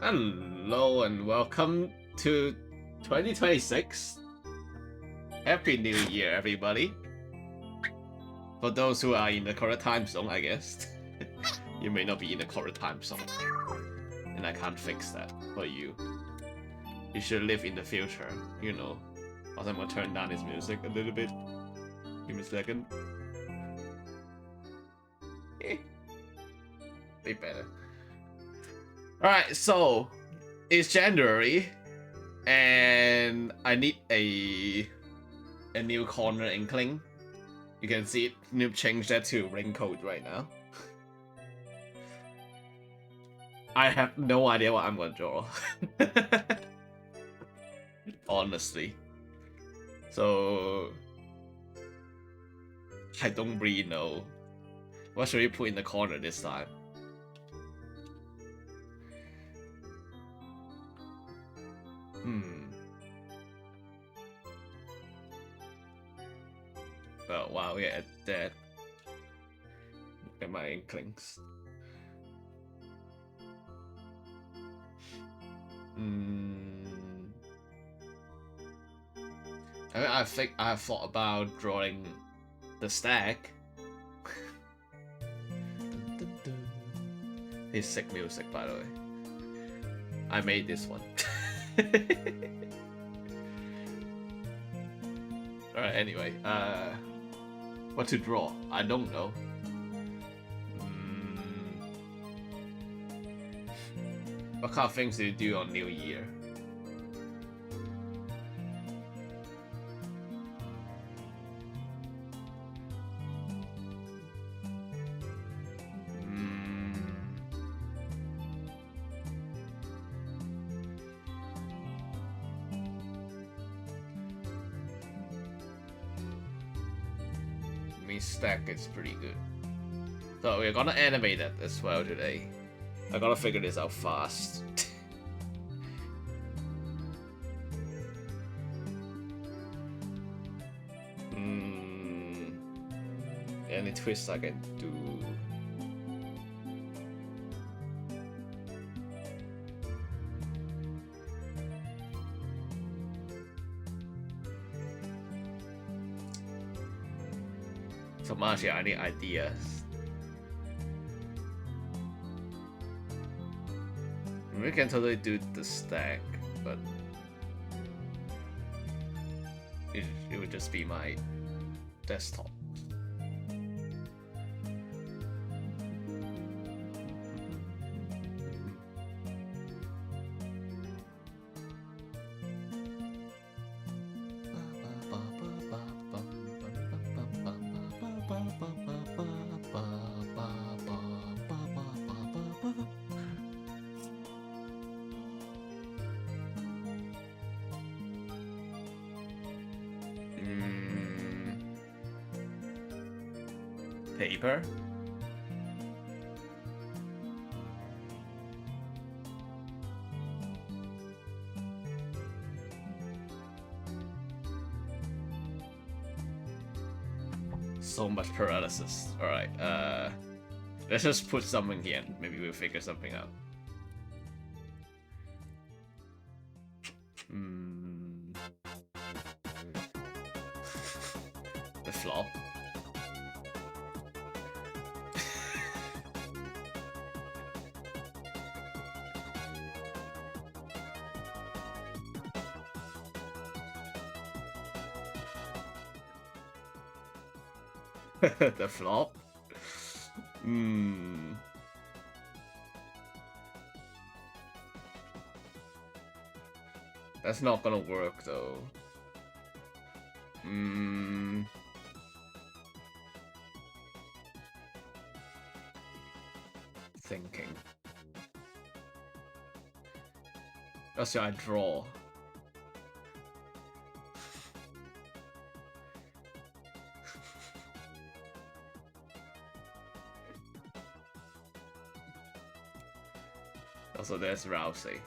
Hello and welcome to 2026. Happy New Year, everybody. For those who are in the correct time zone, I guess. You may not be in the correct time zone. And I can't fix that for you. You should live in the future, you know. Also, I'm gonna turn down his music a little bit. Give me a second. Be better. Alright, so it's January and I need a new corner inkling. You can see it. Noob changed that to raincoat right now. I have no idea what I'm gonna draw. Honestly. So I don't really know. What should we put in the corner this time? Oh, wow, we're at that. Look at my inklings. I think I thought about drawing the stack. It's sick music, by the way. I made this one. Alright, anyway, what to draw? I don't know. What kind of things do you do on New Year? Stack is pretty good. So we're gonna animate it as well today. I gotta figure this out fast. Any twists I can do? So Marcia, I need ideas. We can totally do the stack, but it would just be my desktop. Paper. So much paralysis. Alright, let's just put something here and maybe we'll figure something out. The flop. The flop? That's not gonna work though. Thinking. That's how I draw. Also, there's Rousey.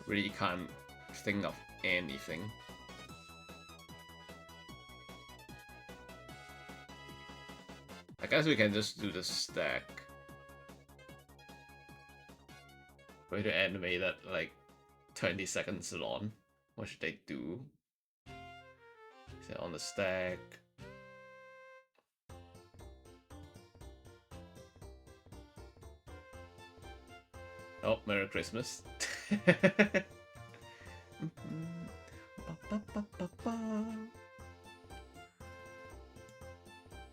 Really can't think of anything. I guess we can just do the stack. Way to animate that like 20 seconds long. What should they do? Is it on the stack? Oh, Merry Christmas.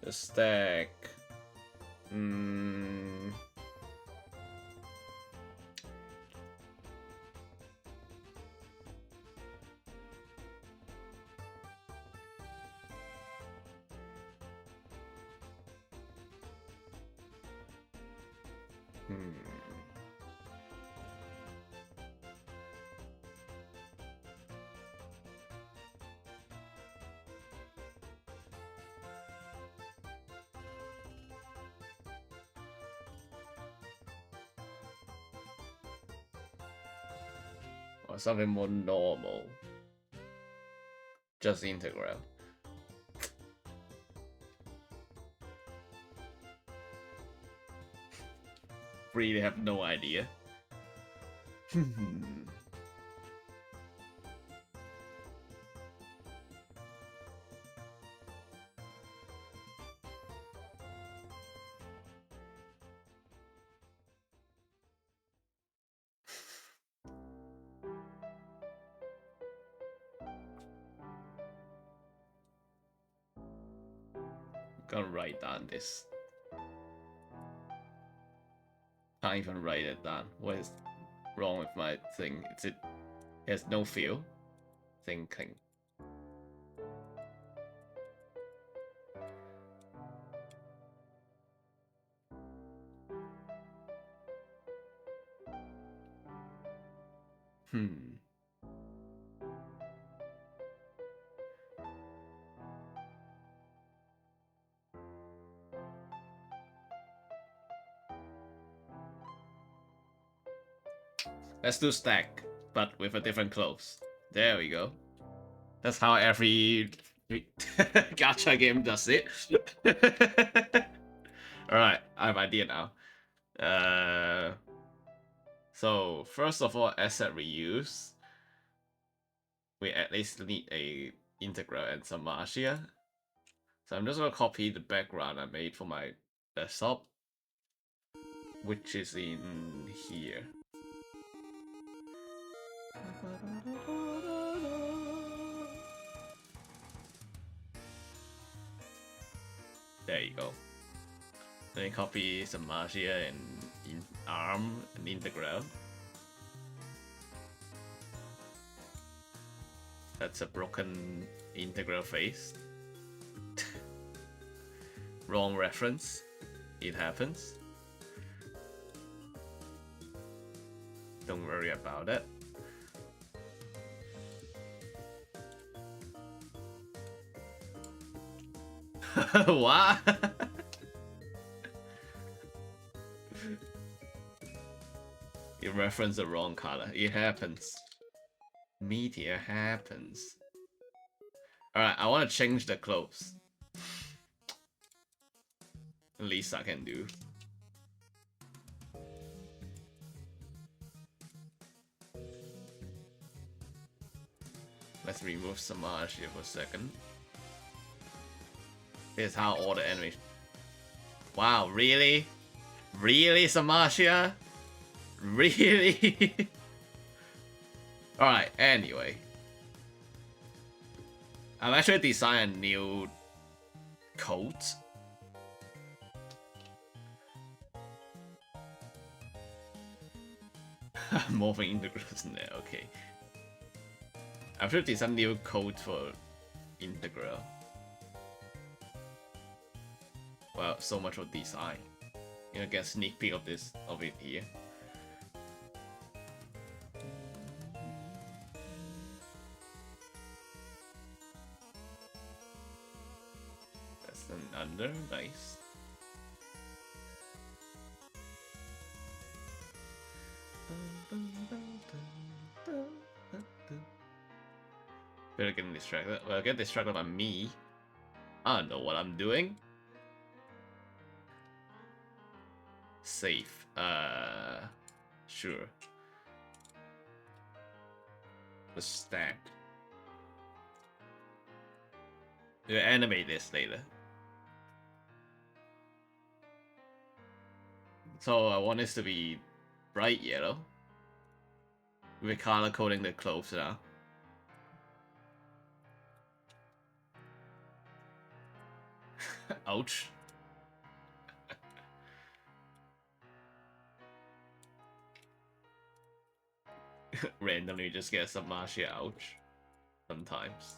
The stack. Or something more normal. Just integral. Really have no idea. Gonna write down this. Can't even write it down. What is wrong with my thing? It has no feel. Thinking. Let's do stack, but with a different clothes. There we go. That's how every gacha game does it. Alright, I have an idea now. So first of all, asset reuse. We at least need a integral and some Marcia. So I'm just gonna copy the background I made for my desktop, which is in here. There you go. Then copy some Marcia and in arm and integral. That's a broken integral face. Wrong reference. It happens. Don't worry about it. What? You reference the wrong color. It happens. Meteor happens. Alright, I want to change the clothes. Least I can do. Let's remove Samaj here for a second. Here's how all the animation. Wow, really? Really, Samasha? Really? Alright, anyway. I've actually designed a new coat. Morphing integrals in there, okay. I've actually designed a new code for integral. Well, so much for design. You know, get a sneak peek of it here. That's an under, nice. We're getting distracted. Well, get distracted by me. I don't know what I'm doing. Safe. Sure. The stack. We'll animate this later. So I want this to be bright yellow. We're color coding the clothes now. Ouch. Randomly just get some marshy ouch. Sometimes.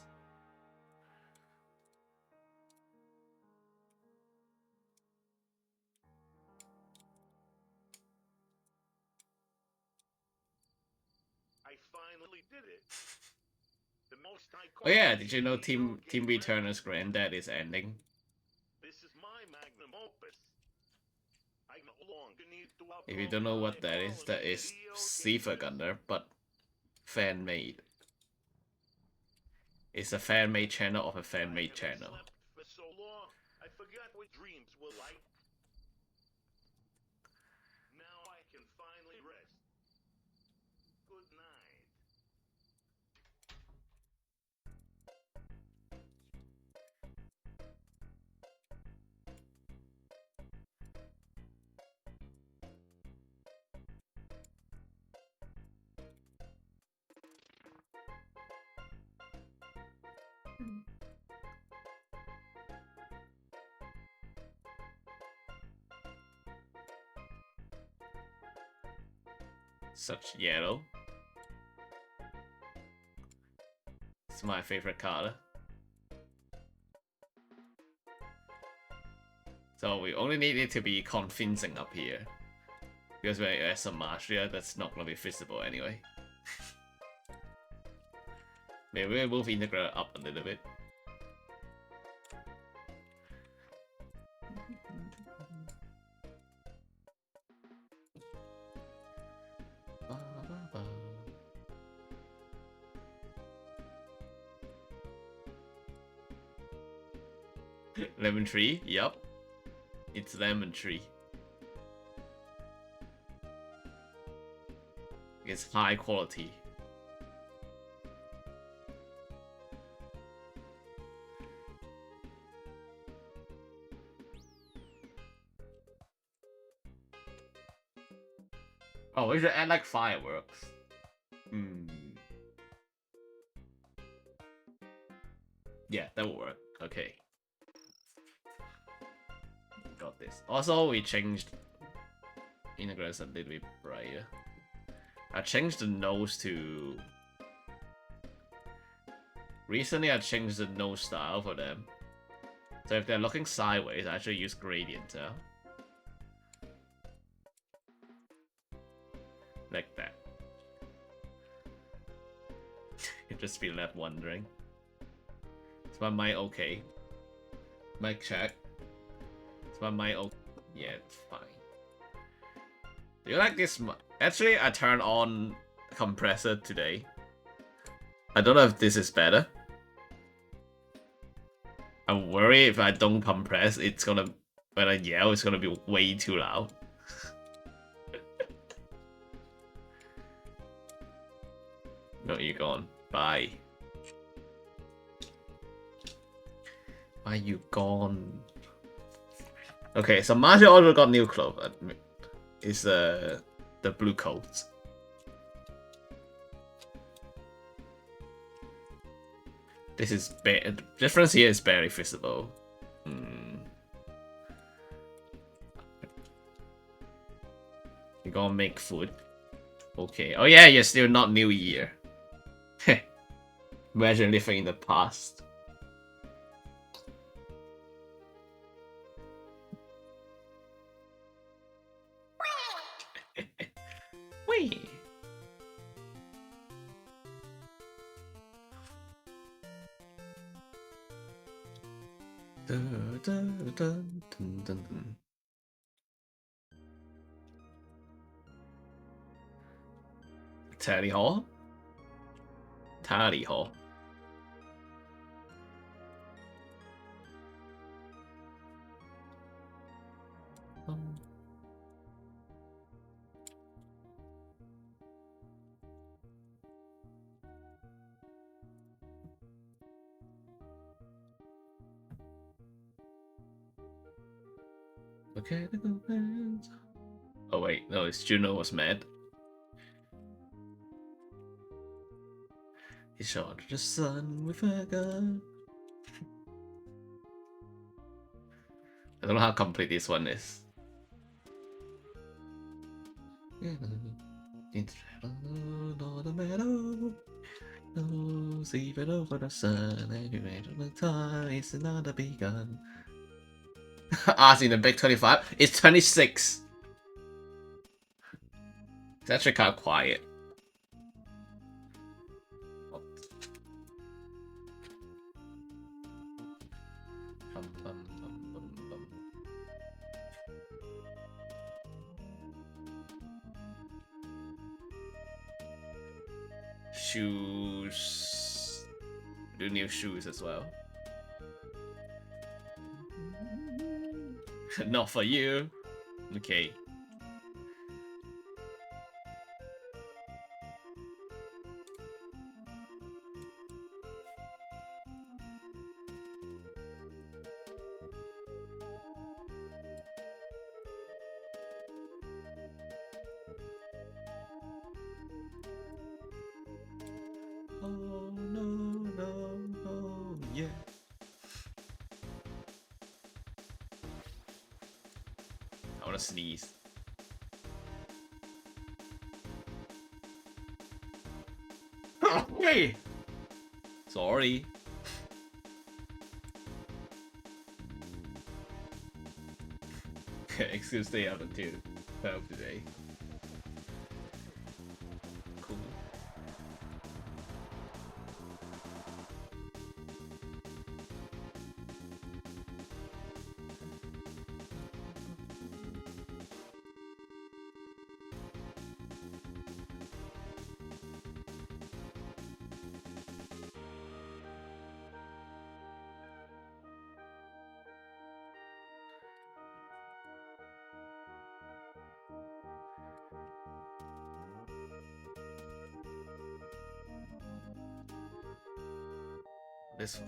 I finally did it. The most Oh yeah, did you know Team Returner's granddad is ending? This is my magnum opus. I no longer need to upload. If you don't know what that is Sifa Gunner, but fan-made. It's a fan-made channel of a fan-made channel. For so long, I forgot what dreams were like. Now I can finally rest. Good night. Such yellow. It's my favorite color. So we only need it to be convincing up here. Because we're at some marshia, that's not gonna be visible anyway. Maybe we'll move integral up a little bit. Lemon tree, yup. It's lemon tree. It's high quality. Oh, we should add like fireworks. Yeah, that will work. Okay. Got this. Also, we changed integrals a little bit brighter. I changed the nose to... Recently, I changed the nose style for them. So if they're looking sideways, I actually use gradient now. Like that. You'd just be left wondering. Is my mic okay? Mic check. Is my mic okay? Yeah, it's fine. Do you like this? Actually, I turned on compressor today. I don't know if this is better. I'm worried if I don't compress, it's gonna... When I yell, it's gonna be way too loud. No, you're gone. Bye. Why you gone? Okay, so Marshall also got new clothes. It's the blue coat. This is the difference here is barely visible. You're gonna make food. Okay. Oh yeah, you're still not New Year. Imagine living in the past. Wait. Dun, dun, dun, dun, dun. Tally Hall? Tally Hall. Okay. Oh wait, no, it's Juno was mad. He shot the sun with a gun. I don't know how complete this one is. On the meadow, no sleeping over the sun, and you made the time it's another begun. Asking the big 25. It's 26. It's actually kind of quiet. Shoes. Do new shoes as well. Not for you. Okay. Oh no, no, no, yeah. I wanna sneeze. Hey! Sorry. Excuse stay up until 12 today. Cool.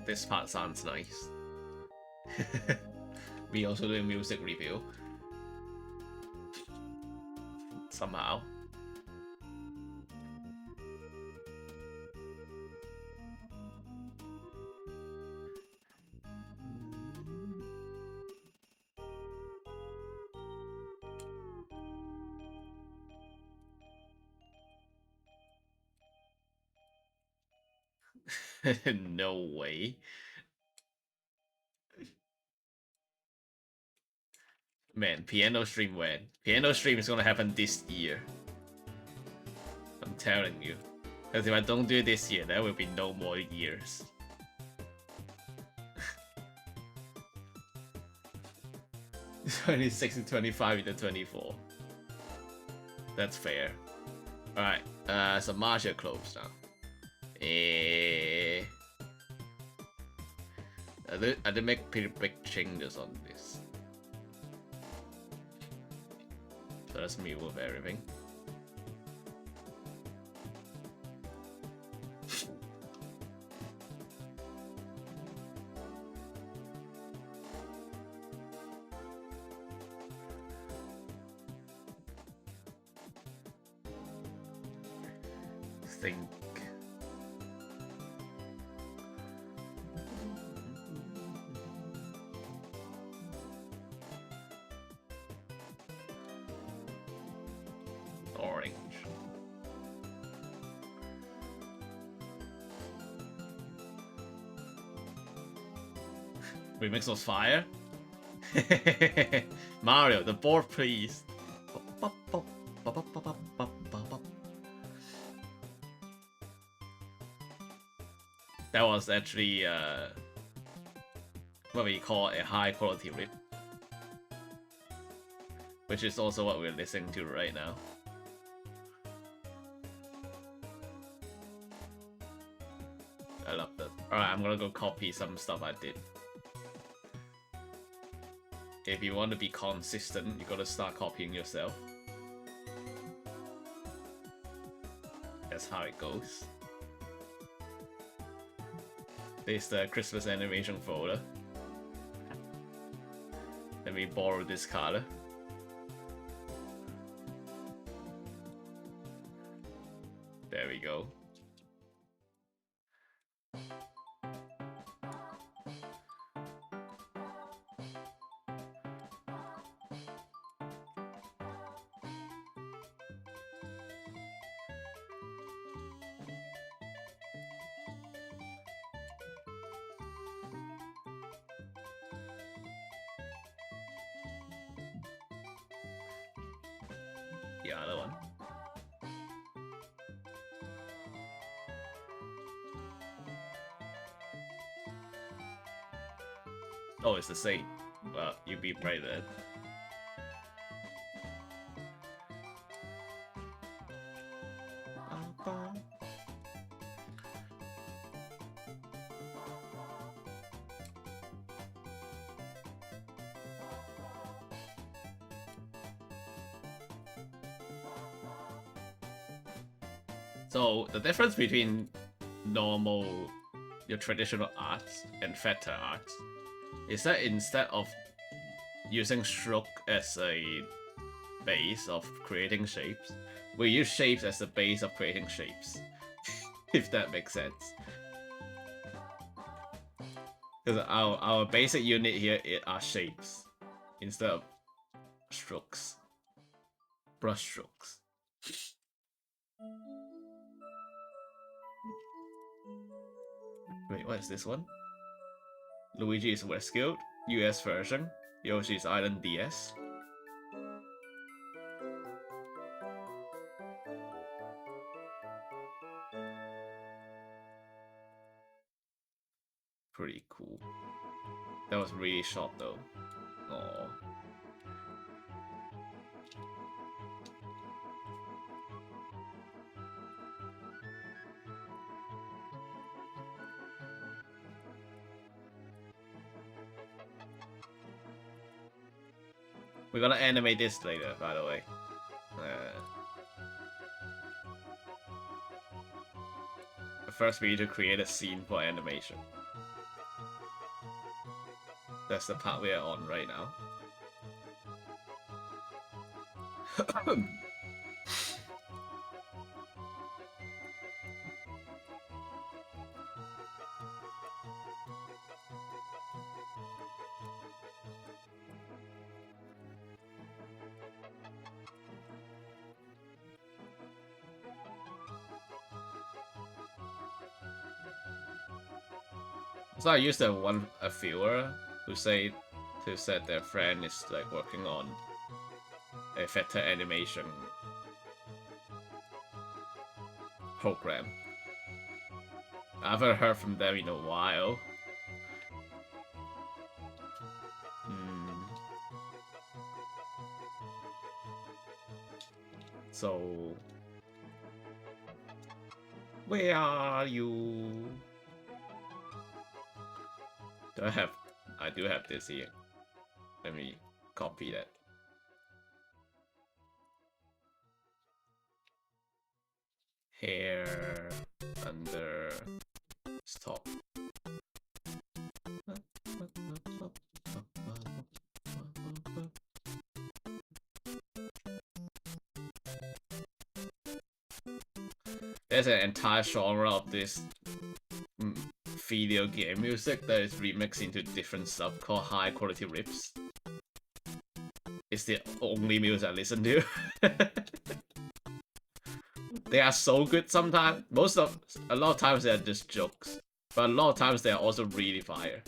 This part sounds nice. We also do a music review. Somehow. No way. Man, piano stream when? Piano stream is gonna happen this year. I'm telling you. Because if I don't do it this year, there will be no more years. Only 6 to 25 into 24. That's fair. Alright, so Marshall closed now. I did make pretty big changes on this. So let's move everything. Think. Orange. Remix was fire. Mario, the board please. That was actually what we call a high quality rip, which is also what we're listening to right now. I love that. Alright, I'm gonna go copy some stuff I did. If you want to be consistent, you gotta start copying yourself. That's how it goes. This is the Christmas animation folder. Let Let me borrow this color. There we go. The other one. Oh, it's the same. Well, you beat right then. So the difference between normal, your traditional arts and fetter arts is that instead of using stroke as a base of creating shapes, we use shapes as the base of creating shapes. If that makes sense. Because our basic unit here are shapes instead of strokes. Brush strokes. Wait, what is this one? Luigi is rescued, US version. Yoshi's Island DS. Pretty cool. That was really short though. Aww. We're gonna animate this later, by the way. First, we need to create a scene for animation. That's the part we are on right now. So I used a viewer who said their friend is like working on a fetter animation program. I haven't heard from them in a while. So where are you? I do have this here. Let me copy that. Hair under stop. There's an entire genre of this video game music that is remixed into different stuff called high quality rips. It's the only music I listen to. They are so good sometimes. A lot of times they are just jokes, but a lot of times they are also really fire.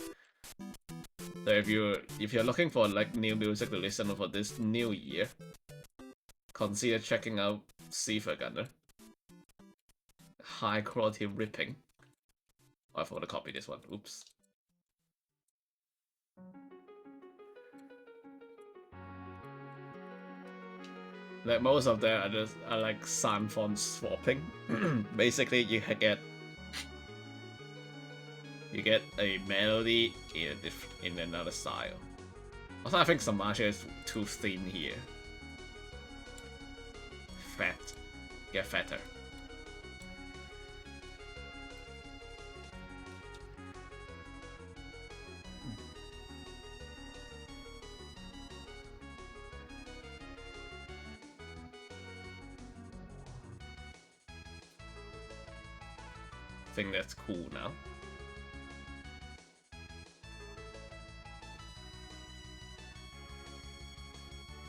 So if you're looking for like new music to listen to for this new year, consider checking out Sifa Gunner. High quality ripping. Oh, I forgot to copy this one. Oops. Like most of them are like sound font swapping. Basically, you get a melody in another style. Also, I think Samashi is too thin here. Get fatter. think that's cool now.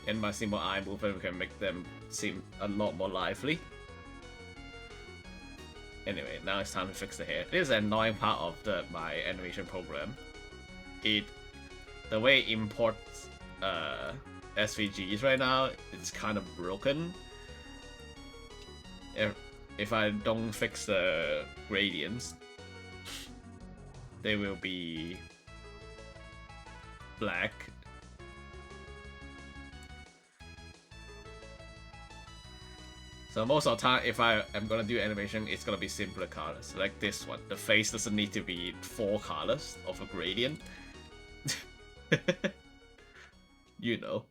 And by simple eye movement, we can make them seem a lot more lively. Anyway, now it's time to fix the hair. This is an annoying part of my animation program. The way it imports SVGs right now, it's kind of broken. If I don't fix the gradients, they will be black. So most of the time, if I am gonna do animation, it's gonna be simpler colors, like this one. The face doesn't need to be 4 colors of a gradient. You know,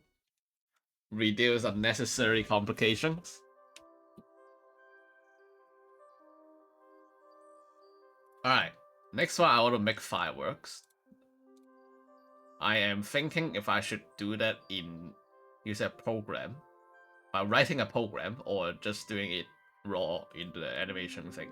reduce unnecessary complications. Alright, next one I want to make fireworks. I am thinking if I should do that use a program. By writing a program or just doing it raw into the animation thing.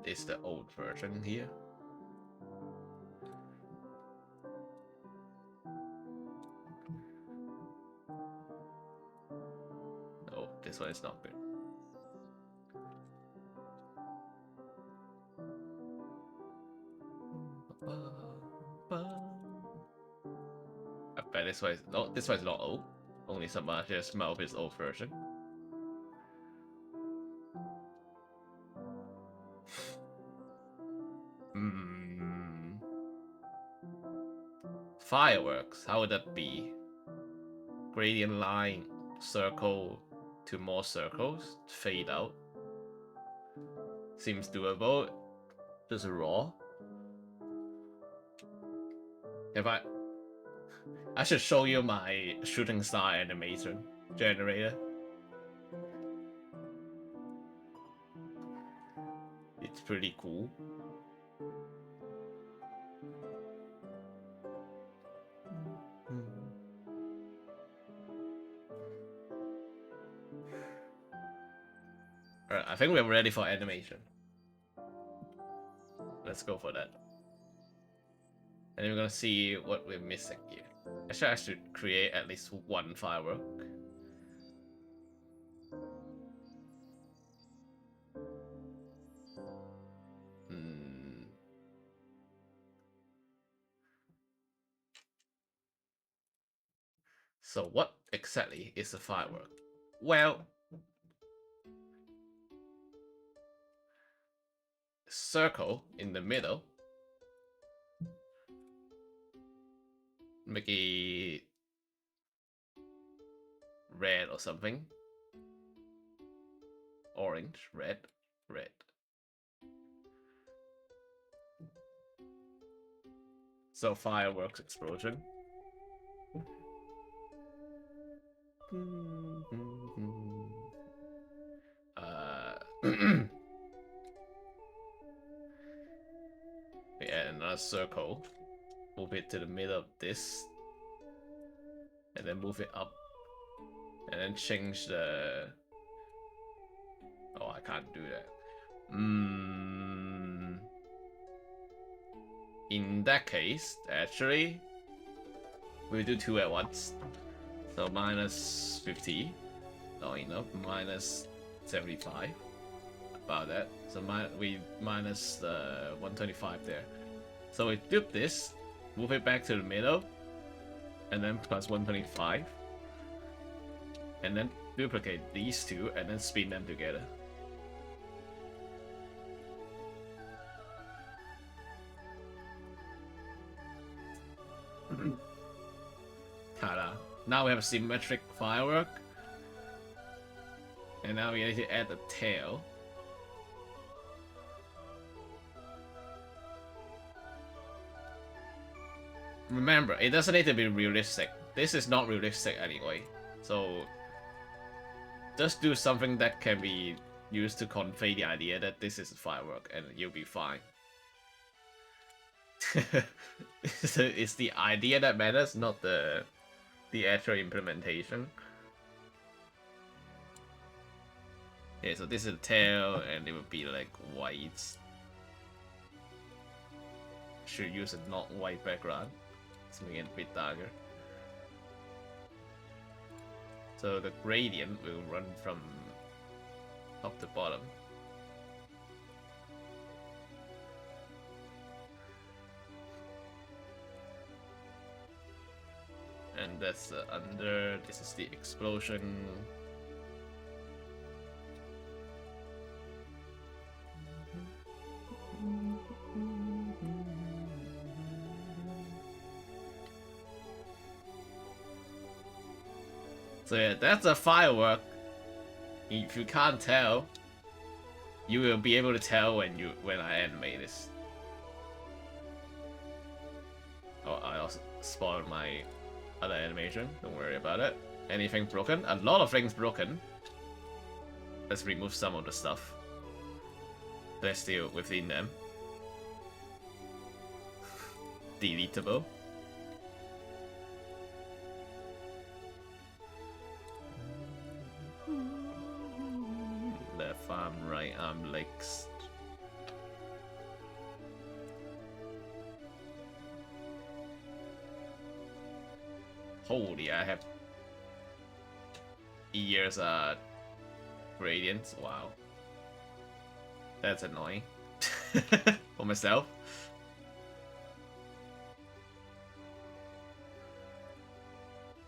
It's the old version here. Oh, this one is not good. I bet this one is not old. Only someone just smell his old version. Fireworks, how would that be? Gradient line, circle to more circles, fade out. Seems doable. Just raw. I should show you my shooting star animation generator. It's pretty cool. Alright, I think we're ready for animation. Let's go for that. And then we're gonna see what we're missing here. Actually, I should create at least one firework. So what exactly is a firework? Well, circle in the middle. Make it red or something. Orange, red, red. So fireworks explosion. We add another circle. Move it to the middle of this. And then move it up. And then change the... Oh, I can't do that. In that case, actually, we'll do 2 at once. So minus 50. No, minus 75. About that. So we minus 125 there. So we do this, move it back to the middle, and then plus 125. And then duplicate these two, and then spin them together. Ta-da. Now we have a symmetric firework. And now we need to add the tail. remember, it doesn't need to be realistic. This is not realistic anyway. So just do something that can be used to convey the idea that this is a firework and you'll be fine. So it's the idea that matters, not the actual implementation. Yeah, so this is the tail, and it would be like white. Should use a not white background to make it a bit darker. So the gradient will run from top to bottom. And that's under, this is the explosion. So yeah, that's a firework. If you can't tell, you will be able to tell when I animate this. Oh, I also spoiled my other animation. Don't worry about it. Anything broken? A lot of things broken. Let's remove some of the stuff. They're still within them. Deletable. Left arm, right arm, legs. Holy, I have ears gradients. Wow. That's annoying. For myself.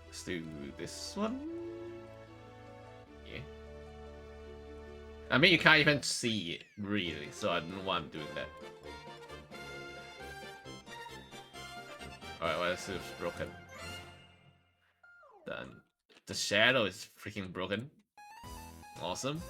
Let's do this one. Yeah. I mean, you can't even see it, really, so I don't know why I'm doing that. Alright, well, this is broken. Done. The shadow is freaking broken. Awesome.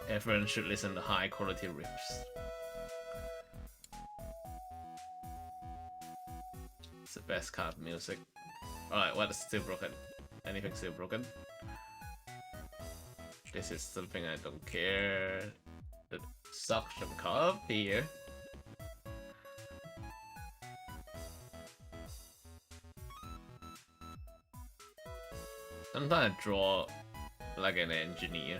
Everyone should listen to high quality riffs. It's the best kind of music. Alright, what is still broken? Anything still broken? This is something I don't care. The suction cup here. Sometimes I draw like an engineer.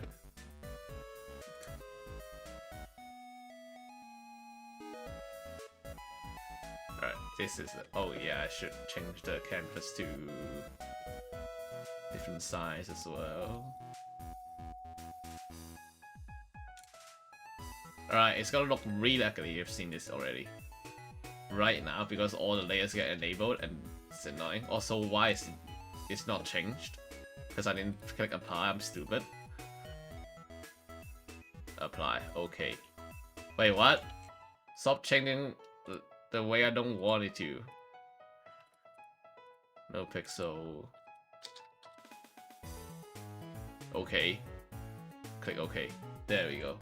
Alright, this is... Oh yeah, I should change the canvas to different size as well. Alright, it's gonna look really ugly. You've seen this already. Right now, because all the layers get enabled and it's annoying. Also, why is it's not changed? Because I didn't click apply, I'm stupid. Apply, okay. Wait, what? Stop changing the way I don't want it to. No pixel. Okay. Click OK. There we go.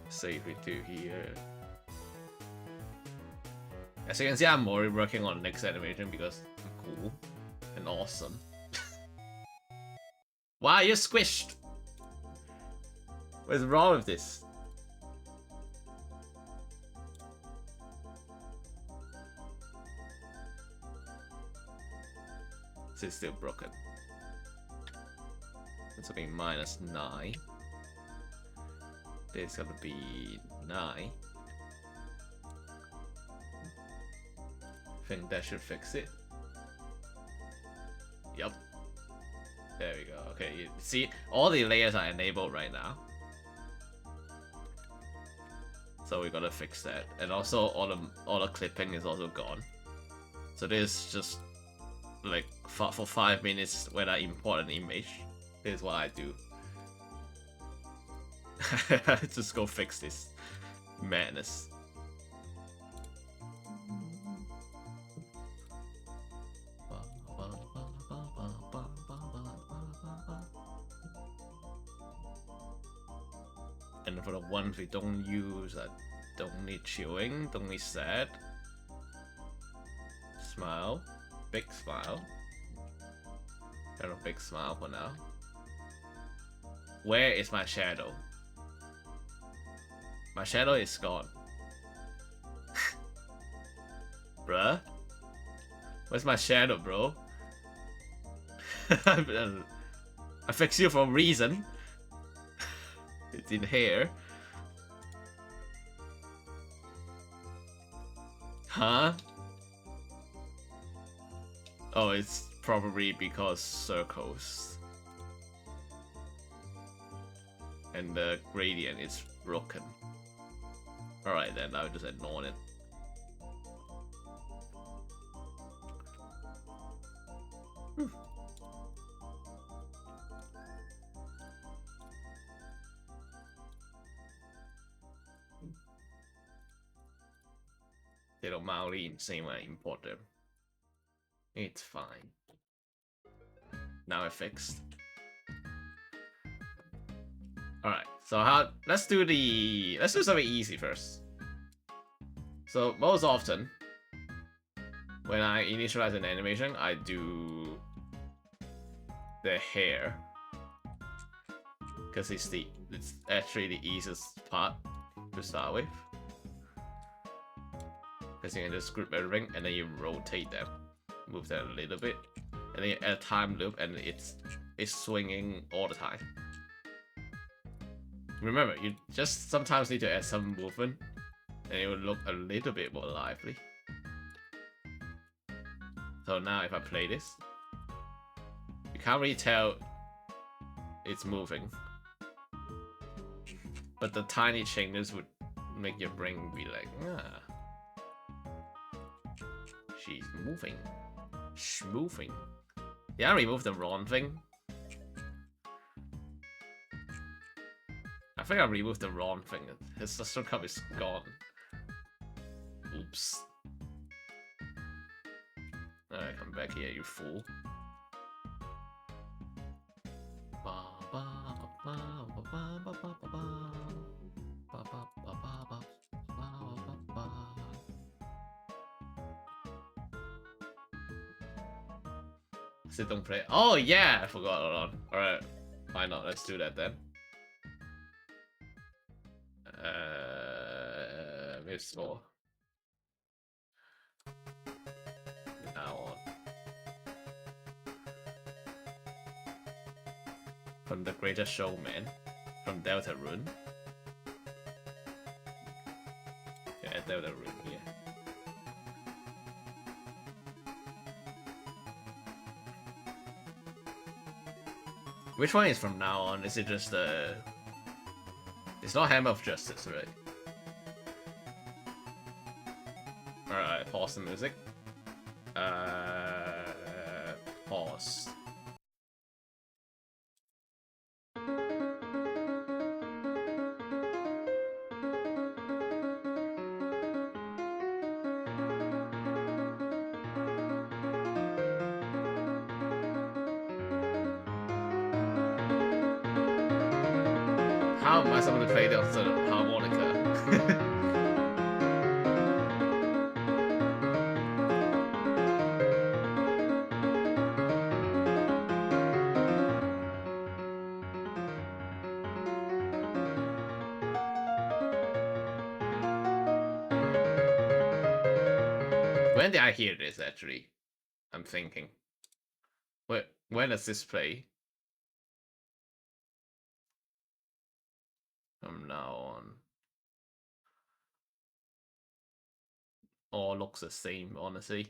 Save it to here. As you can see, I'm already working on next animation because I'm cool and awesome. Why are you squished? What's wrong with this? This is still broken. It's gonna be -9. This is gonna be 9. I think that should fix it. Yup. There we go. Okay, you see, all the layers are enabled right now. So we gotta fix that. And also all the clipping is also gone. So this is just like for 5 minutes when I import an image. Here's what I do. Just go fix this madness. And for the ones we don't use, I don't need chewing, don't need sad. Smile. Big smile. Kind of big smile for now. Where is my shadow? My shadow is gone. Bruh? Where's my shadow, bro? I fix you for a reason. It's in here. Huh? Oh, it's probably because circles. And the gradient is broken. Alright then, I'll just ignore it. They don't mildly insane when I import them. It's fine. Now it's fixed. Alright, so let's do something easy first. So most often when I initialize an animation, I do the hair. Because it's actually the easiest part to start with. Because you can just group everything and then you rotate them. Move that a little bit. And then you add a time loop and it's swinging all the time. Remember, you just sometimes need to add some movement and it will look a little bit more lively. So now if I play this, you can't really tell it's moving. But the tiny changes would make your brain be like, ah. She's moving. Schmooving. Yeah, I removed the wrong thing. I think I removed the wrong thing. His system cup is gone. Oops. Alright, come back here, you fool. Sit don't play. Oh yeah, I forgot. Hold on. Alright, why not? Let's do that then. Miss score. Now on. From The Greatest Showman, from Deltarune. Yeah, Deltarune, yeah. Which one is from now on? Is it just the... It's not Hammer of Justice, right? Alright, pause the music. Pause. How am I supposed to play the harmonica? When did I hear this, actually? I'm thinking. When does this play? From now on. All looks the same, honestly.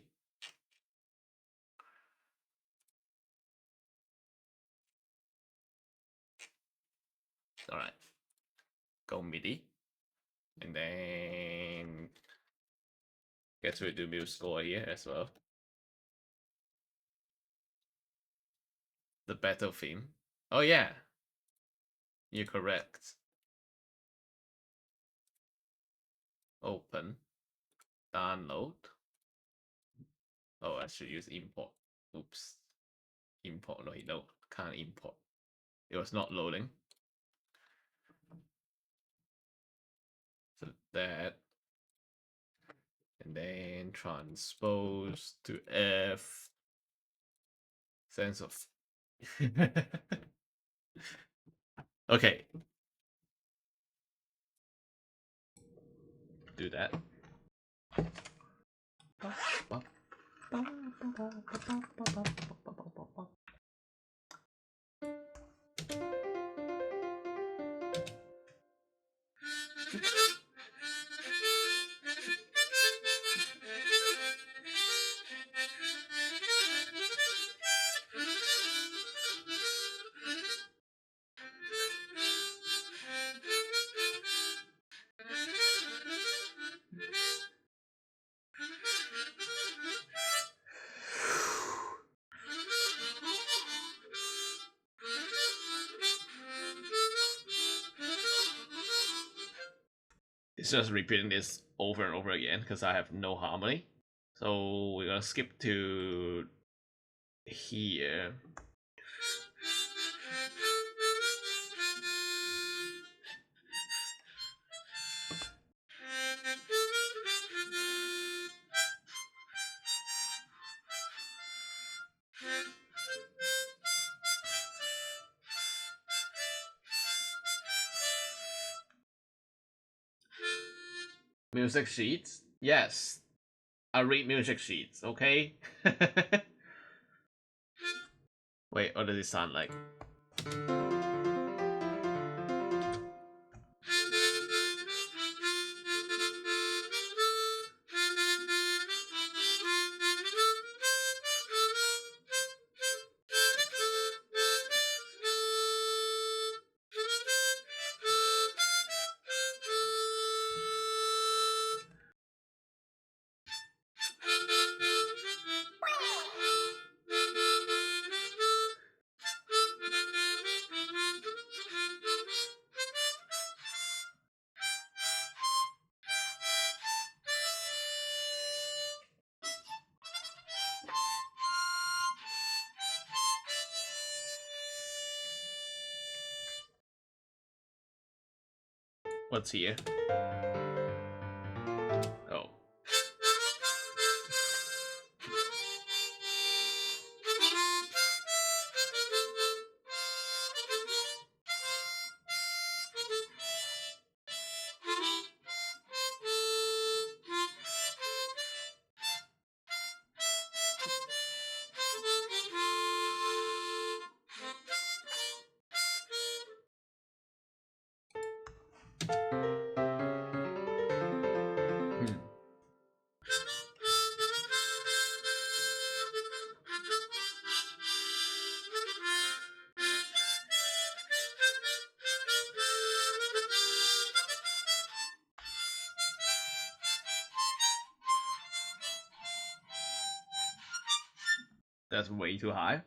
Alright. Go MIDI. And then... Guess we'll do music score here as well. the battle theme. Oh yeah, you're correct. Open, download. Oh, I should use import. Oops. Import, no, can't import. It was not loading. So that, and then transpose to F. Sense of. Okay. Do that. It's just repeating this over and over again because I have no harmony. So we're gonna skip to here. Music sheets? Yes. I read music sheets, okay? Wait, what does it sound like? What's here? Oh. Hmm. That's way too high.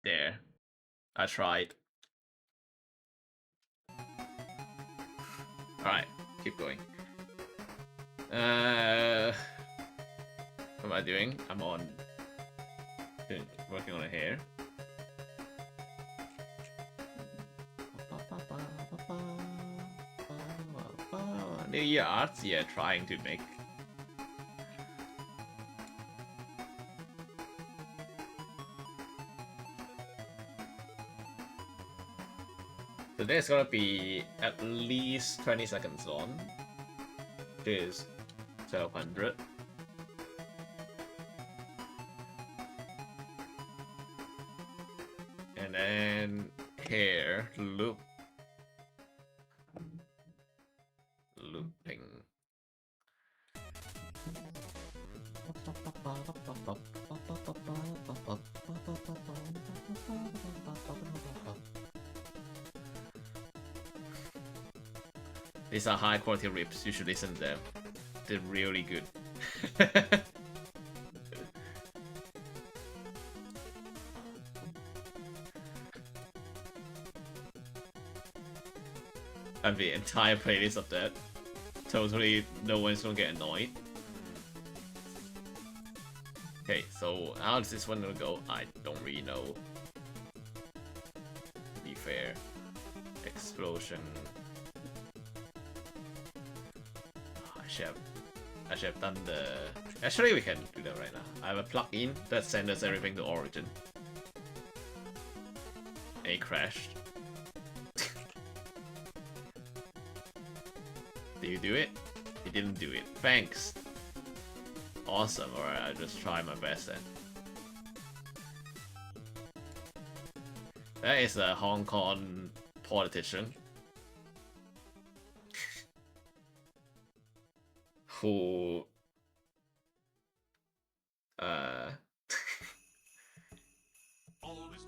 There. I tried. Alright, keep going. What am I doing? I'm working on a hair. New Year arts, yeah, trying to make. So there's gonna be at least 20 seconds on. Which is 1200. And then here, looping. These are high quality rips, you should listen to them. They're really good. And the entire playlist of that. Totally, no one's gonna get annoyed. Okay, so how does this one gonna go? I don't really know. To be fair. Explosion. I should have done the... Actually, we can do that right now. I have a plugin that sends us everything to Origin. And it crashed. Did you do it? You didn't do it. Thanks. Awesome. Alright, I'll just try my best then. That is a Hong Kong politician. Who...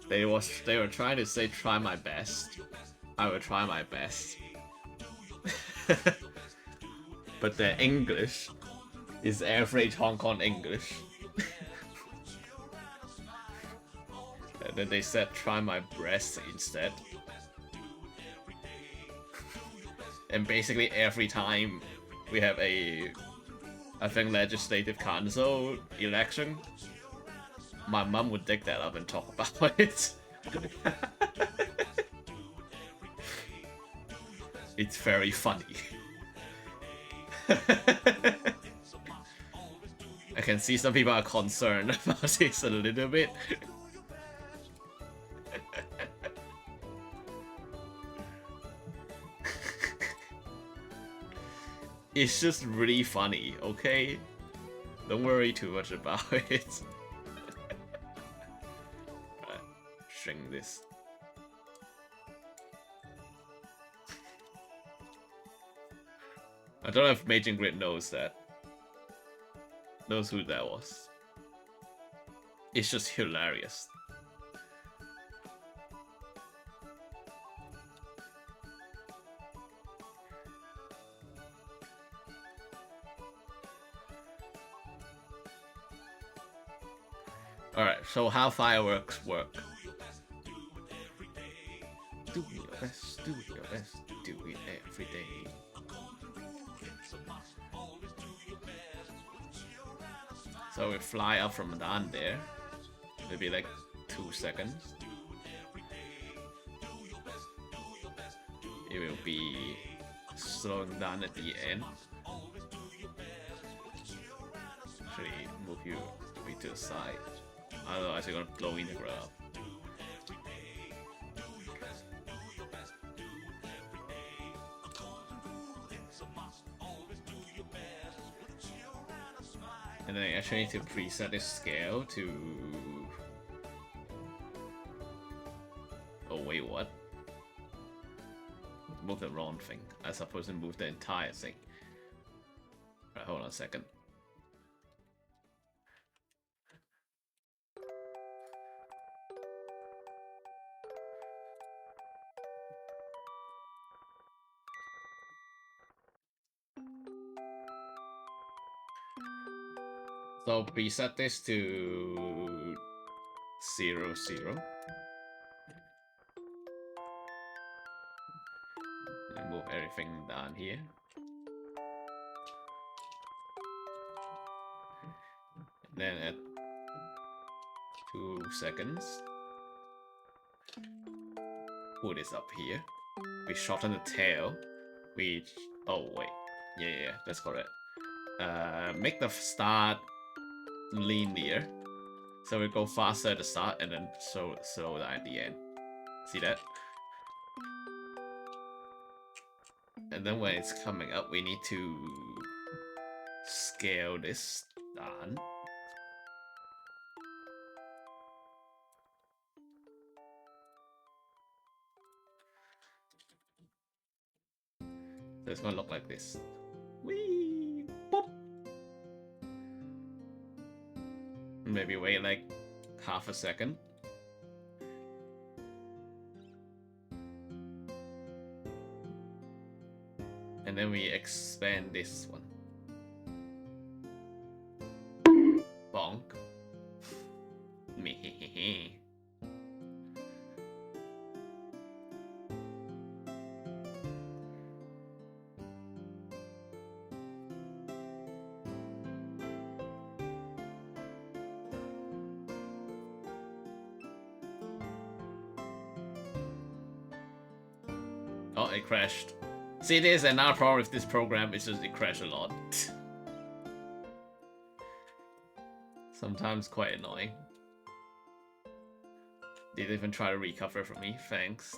they were trying to say try my best. I will try my best. But their English is average Hong Kong English. And then they said try my breast instead. And basically every time we have a, I think, legislative council election, my mum would dig that up and talk about it. It's very funny. I can see some people are concerned about this a little bit. It's just really funny, okay? Don't worry too much about it. Alright, shrink this. I don't know if Major Grid knows that. Knows who that was. It's just hilarious. Alright, so how fireworks work. Do your best, do your best, do it every day. So we fly up from down there, maybe like 2 seconds. It will be slowing down at the end. Actually, move you a bit to the side. Otherwise, you're gonna blow in the ground. And then I actually need to preset this scale to... Oh wait, what? Move the wrong thing. I'm supposed to move the entire thing. Alright, hold on a second. So preset this to 0, 0. And move everything down here. And then at 2 seconds, put this up here. We shorten the tail. We... Oh wait. Yeah, that's correct. Make the start linear, so we go faster at the start and then slow down at the end. See that? And then when it's coming up, we need to scale this down. So it's gonna look like this. Whee! Boop! Maybe wait like half a second. And then we expand this one. Bonk. Me. Oh, it crashed. See, there's another problem with this program, it's just it crashed a lot. Sometimes quite annoying. Did even try to recover from me, thanks.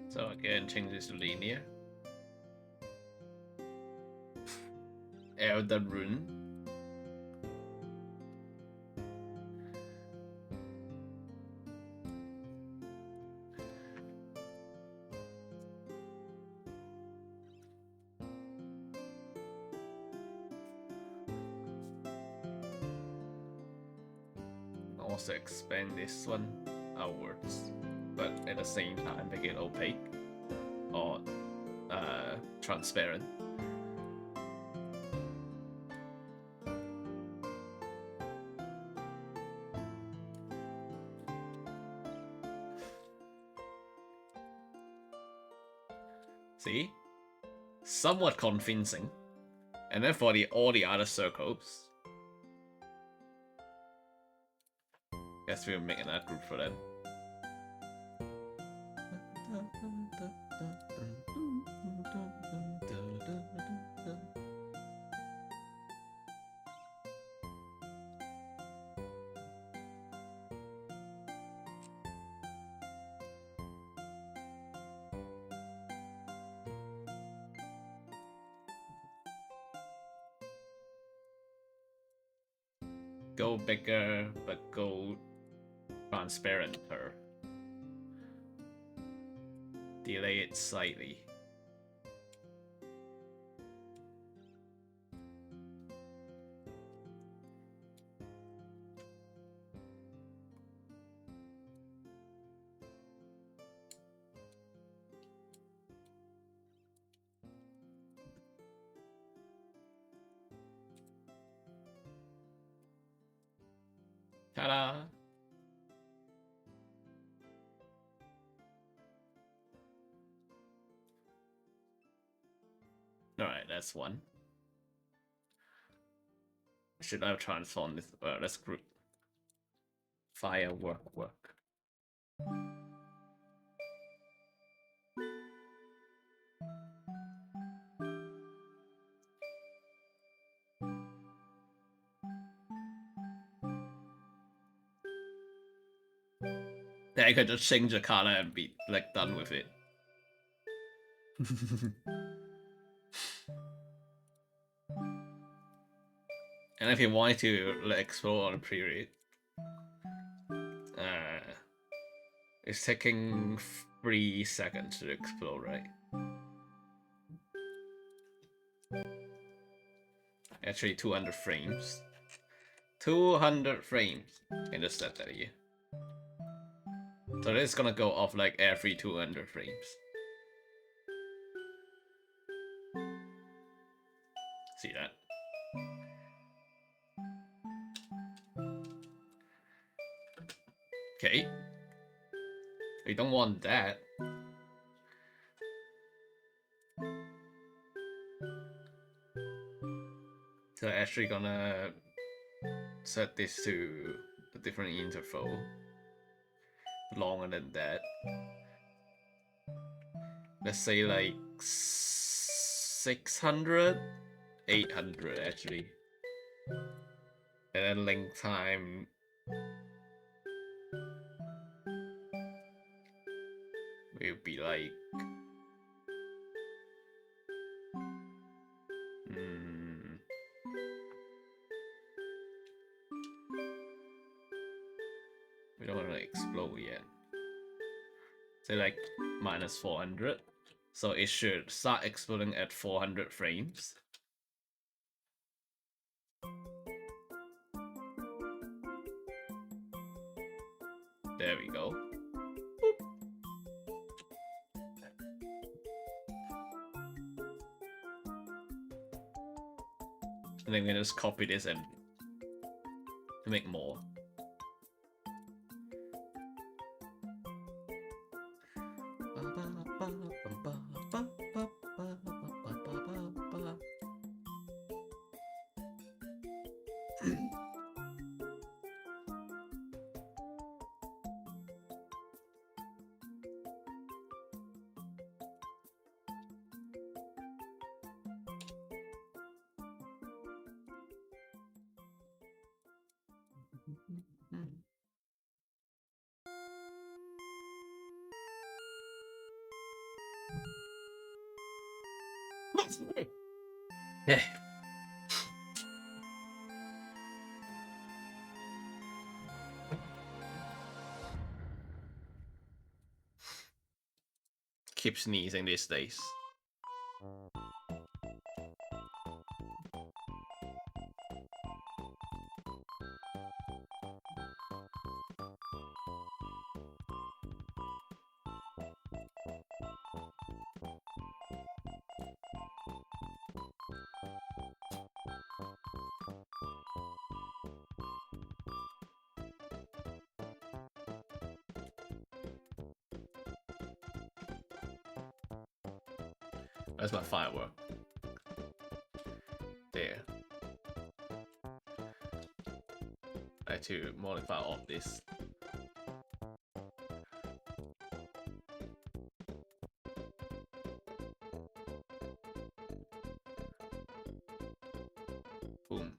So again, change this to linear. Elder Rune. Also expand this one outwards, but at the same time make it opaque or transparent. See? Somewhat convincing. And then for all the other circles, guess we'll make another group for them. Go bigger, but go transparenter. Delay it slightly. Ta-da! Alright, that's one. Should I transform this? Let's group. Firework. Then I could just change the color and be like done with it. And if you wanted to like, explore on a period, it's taking 3 seconds to explore, right? Actually, 200 frames. 200 frames. Can just set that here. So this is gonna go off like every 200 frames. See that? Okay. We don't want that. So actually gonna set this to different interval. Longer than that. Let's say like 600, 800 actually. And then link time will be like we don't want to explode yet. Say like minus 400. So it should start exploding at 400 frames. There we go. Boop. And then we can just copy this and make more. Yeah. Keep sneezing these days. That's my firework. There. I have to modify all of this. Boom.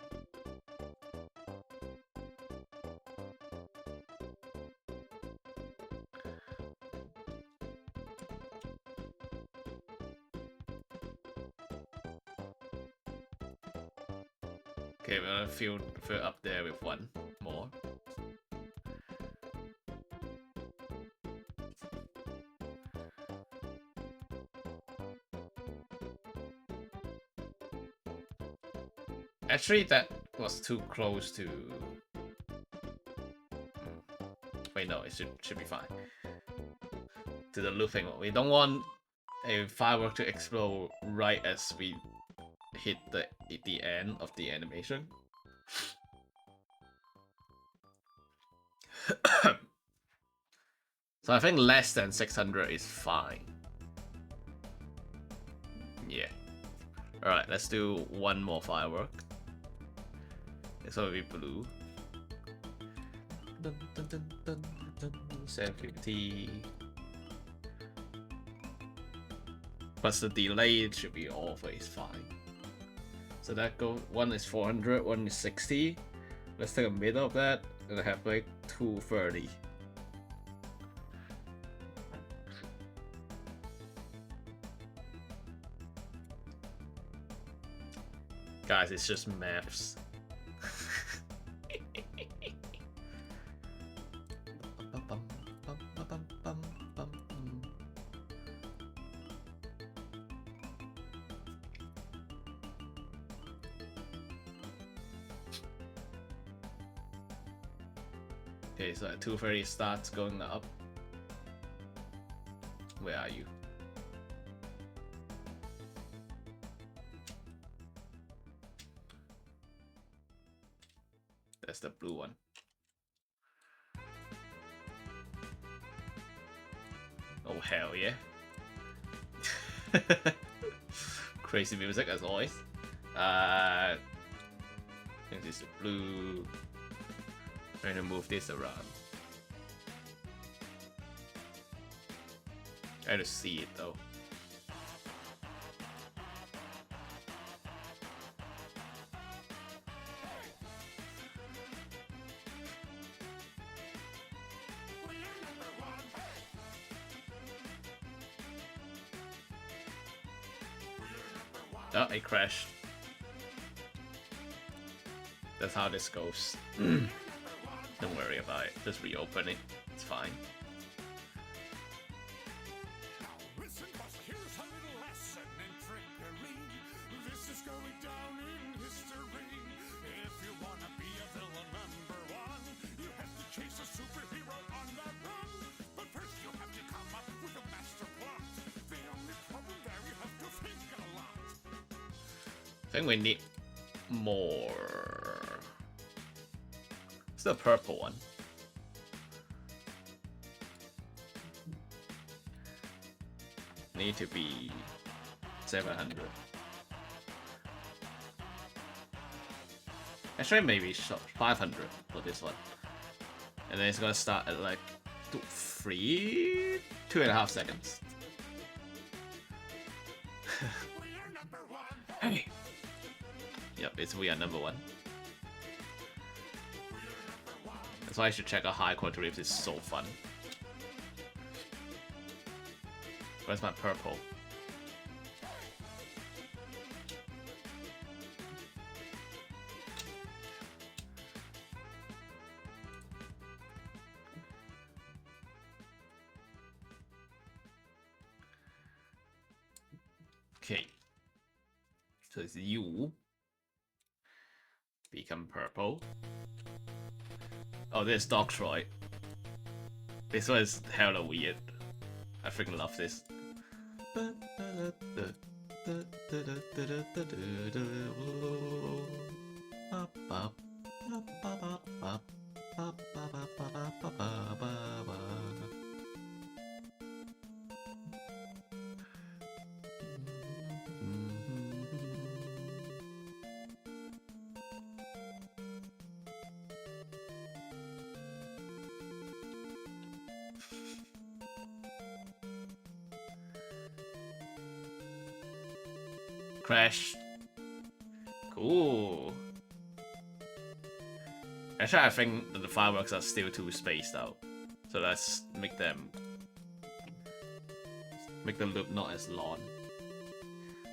Okay, we're gonna fill up there with one more. Actually, that was too close to... Wait, no, it should be fine. To the looping one. We don't want a firework to explode right as we hit the end of the animation. So I think less than 600 is fine. Yeah. Alright, let's do one more firework. This one will be blue. 750. Plus the delay, it should be always fine. So that go, one is 400, one is 60. Let's take a middle of that and have like 230. Guys, it's just maths. Okay, so at 230 starts going up. Where are you? That's the blue one. Oh hell yeah. Crazy music as always. I think this is blue. Trying to move this around. Try to see it though. Oh, it crashed. That's how this goes. Don't worry about it. Just reopen it. It's fine. Listen, here's a little lesson in trickery. This is going down in history. If you wanna be a villain #1, you have to chase a superhero on the run. But first you have to come up with a master plot. The only problem there, you have to think a lot. I think we need more. It's the purple one. Need to be 700. Actually, maybe 500 for this one. And then it's gonna start at like 2.5 seconds. Hey. Yep, it's we are #1. That's why I should check out high quality riffs. It's so fun. Where's my purple? Okay. So it's you. Become purple. Oh, this Doctroid. This one is hella weird. I freaking love this. Crash. Cool. Actually, I think that the fireworks are still too spaced out. So let's make the loop not as long.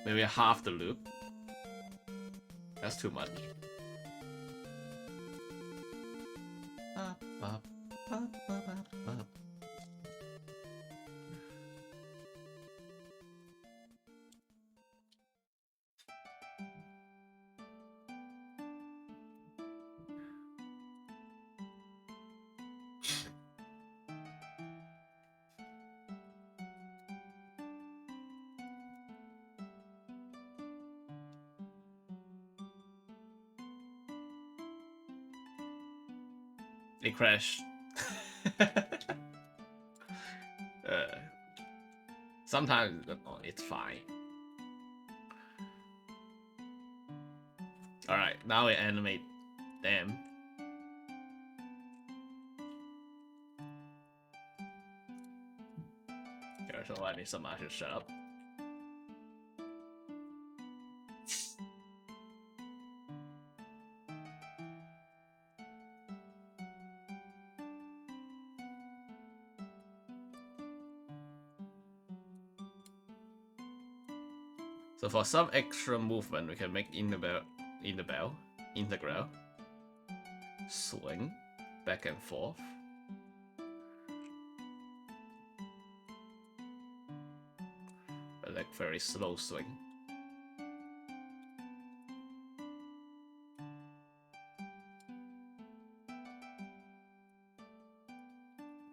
Maybe half the loop. That's too much. It crashed. Sometimes it's fine. Alright, now we animate them. Okay, so I need some I should shut up. So for some extra movement, we can make integral, swing, back and forth. But like very slow swing.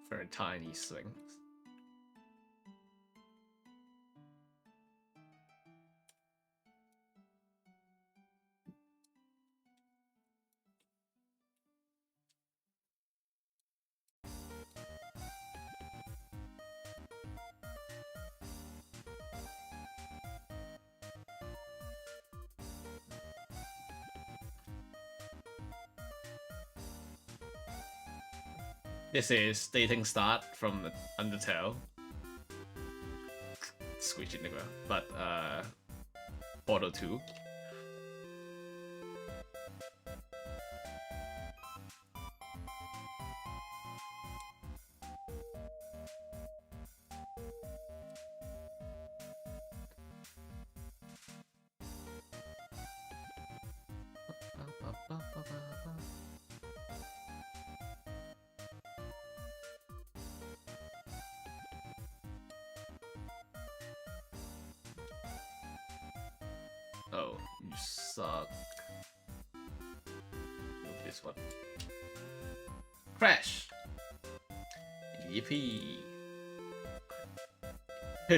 Very tiny swings. This is dating start from Undertale. Squeeze in the ground. But Portal 2. Oh, you suck. Move this one. Crash! Yippee!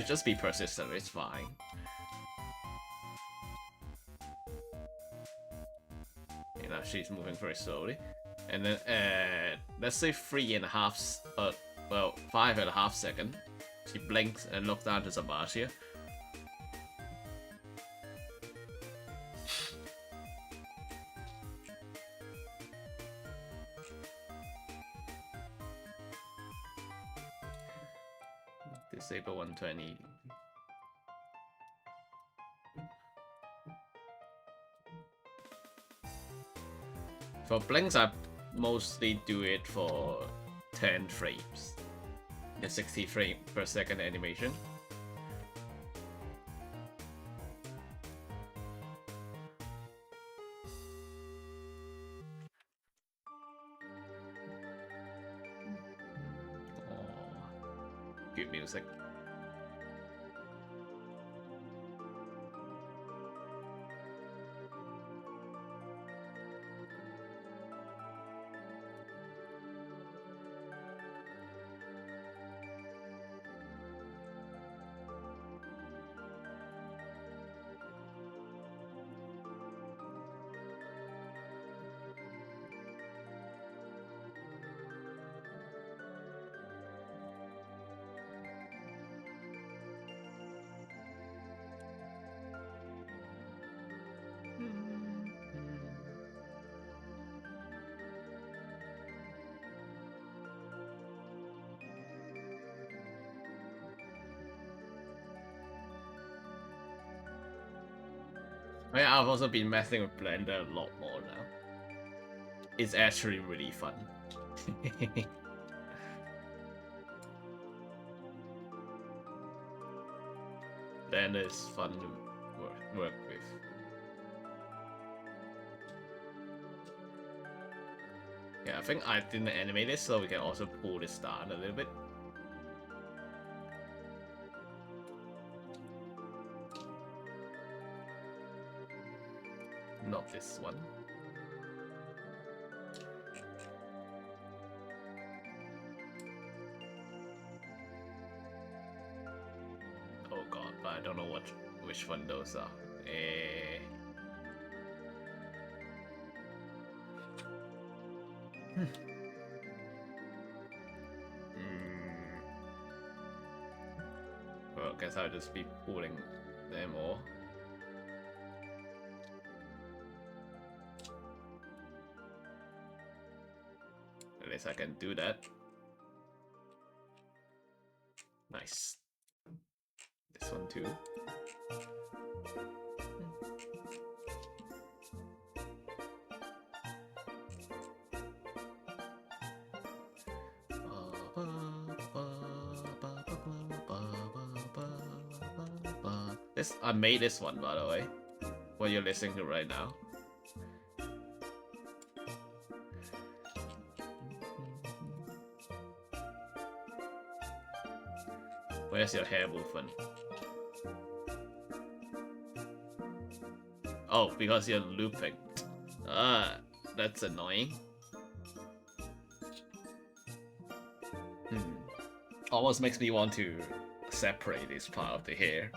Just be persistent, it's fine. You know, she's moving very slowly. And then, let's say 3.5, well, 5.5 seconds. She blinks and looks down to Sabatia. Disable 120. For blinks, I mostly do it for 10 frames. The 60 frame per second animation. Good music. Yeah, I've also been messing with Blender a lot more now. It's actually really fun. Blender is fun to work with. Yeah, I think I didn't animate it, so we can also pull this down a little bit. Not this one. Oh god, but I don't know which one those are. Well, I guess I'll just be pulling them all. At least I can do that. Nice. This one too. I made this one, by the way, what you're listening to right now. Where's your hair movement? Oh, because you're looping. Ah, that's annoying. Almost makes me want to separate this part of the hair.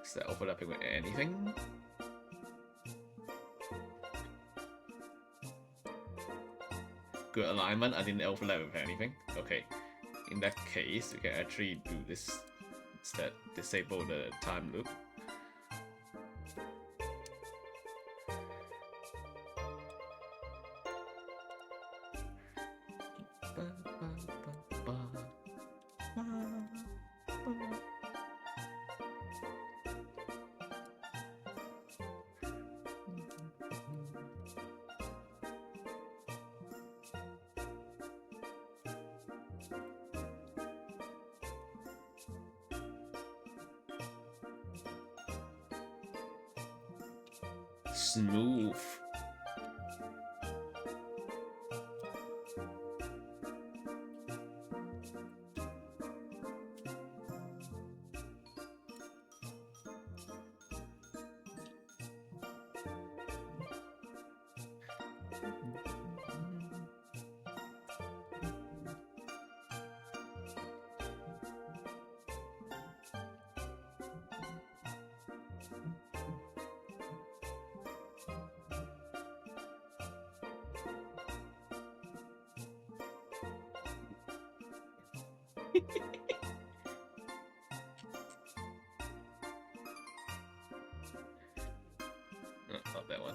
Is that overlapping with anything? Good alignment, I didn't overlap with anything. Okay, in that case, we can actually do this that disable the time loop. Smooth. Not that one.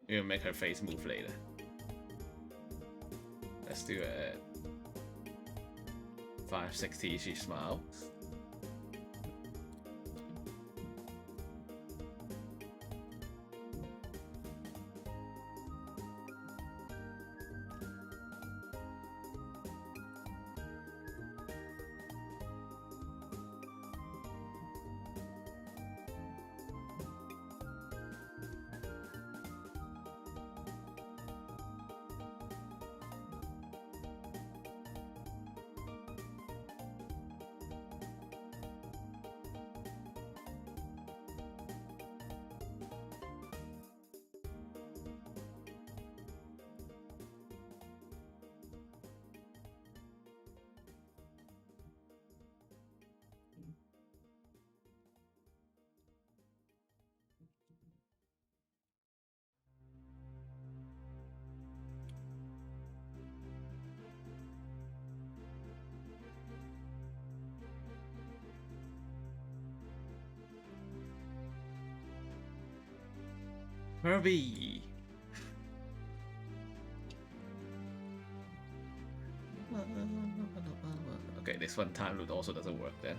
We'll make her face move later. Let's do a 560. She smiles. Herbie. Okay, this one time loop also doesn't work then.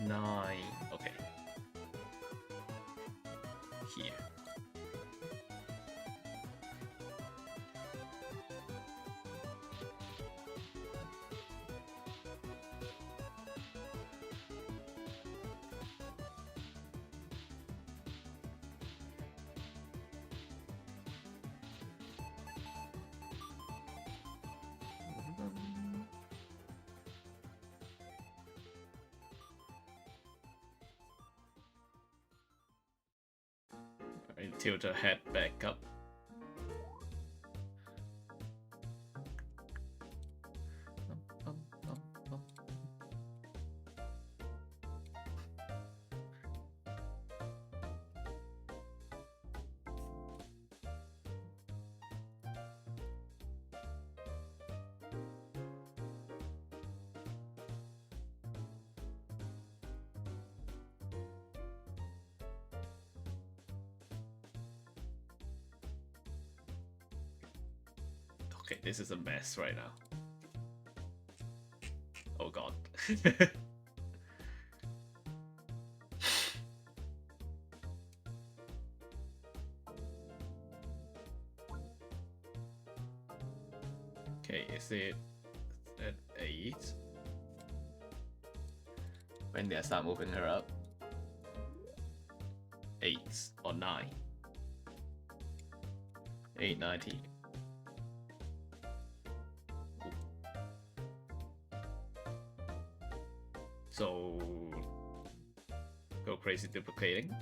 9. Okay. Here. And tilt her head back up. Okay, this is a mess right now. Oh god. Okay, is it at 8? When did I start moving her up? 8 or 9? 890. So go crazy duplicating.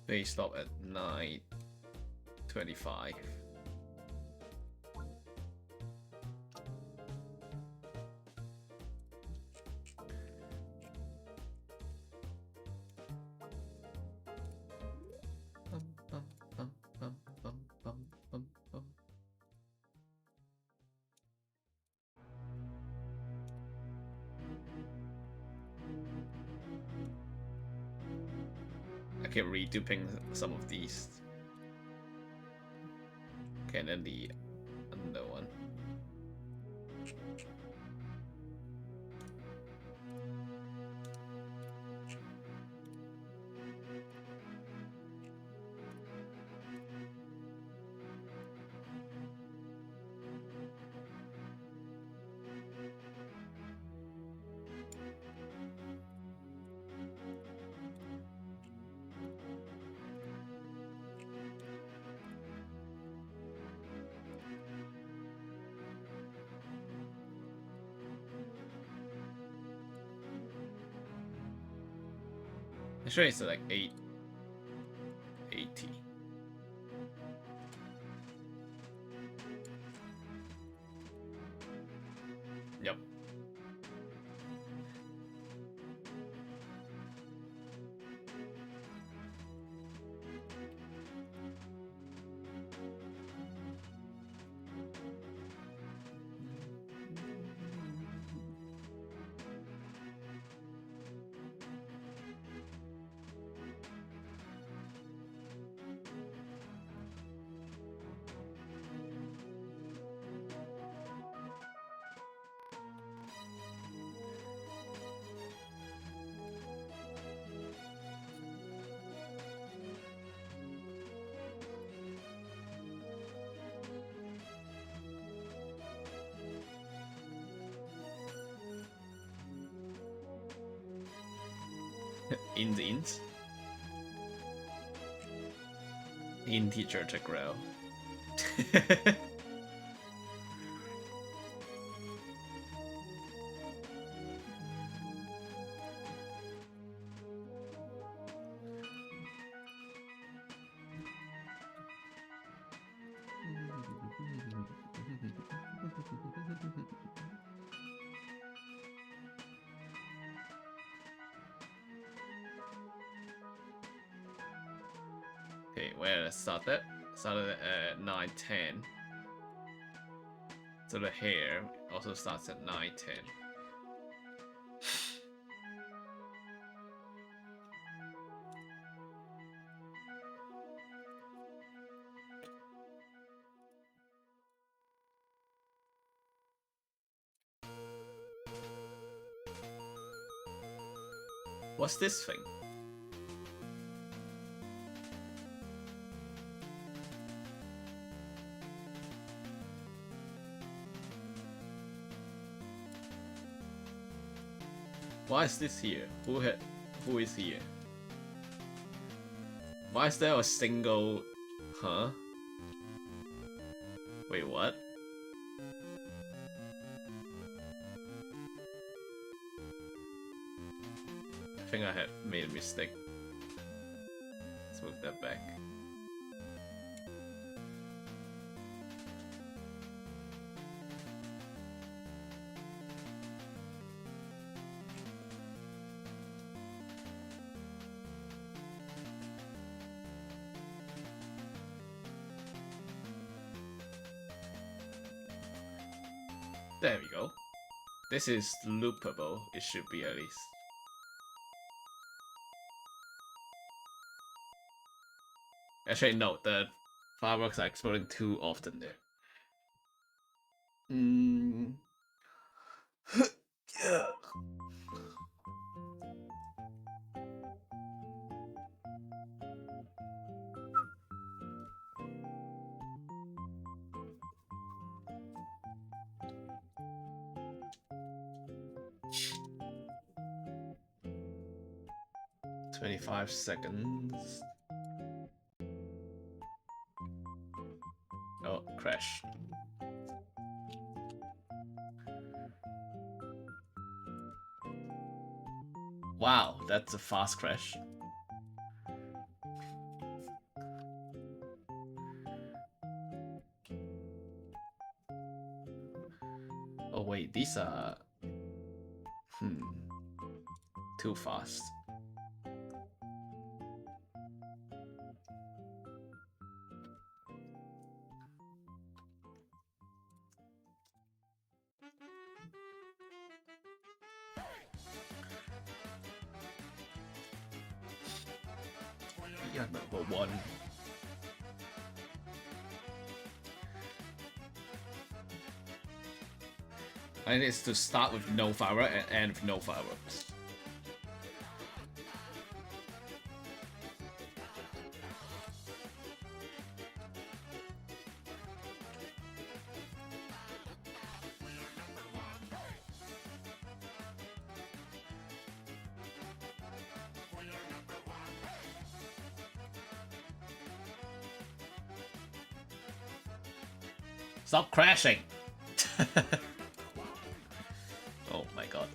Base stop at 925. I keep reduping some of these. Okay, and then the other one. I'm sure it's like 880. Yep. In the int. Integer to grow. Okay, where did I start that? started at 9:10. So the hair also starts at 9:10. What's this thing? Why is this here? Who is here? Why is there a single... Huh? Wait, what? I think I had made a mistake. Let's move that back. There we go. This is loopable, it should be at least. Actually, no, the fireworks are exploding too often there. Yeah. "25 seconds. Oh, crash. Wow, that's a fast crash. Oh wait, these are... too fast. Yeah, number one. And it's to start with no firework and end with no fireworks. Stop crashing! Oh my god.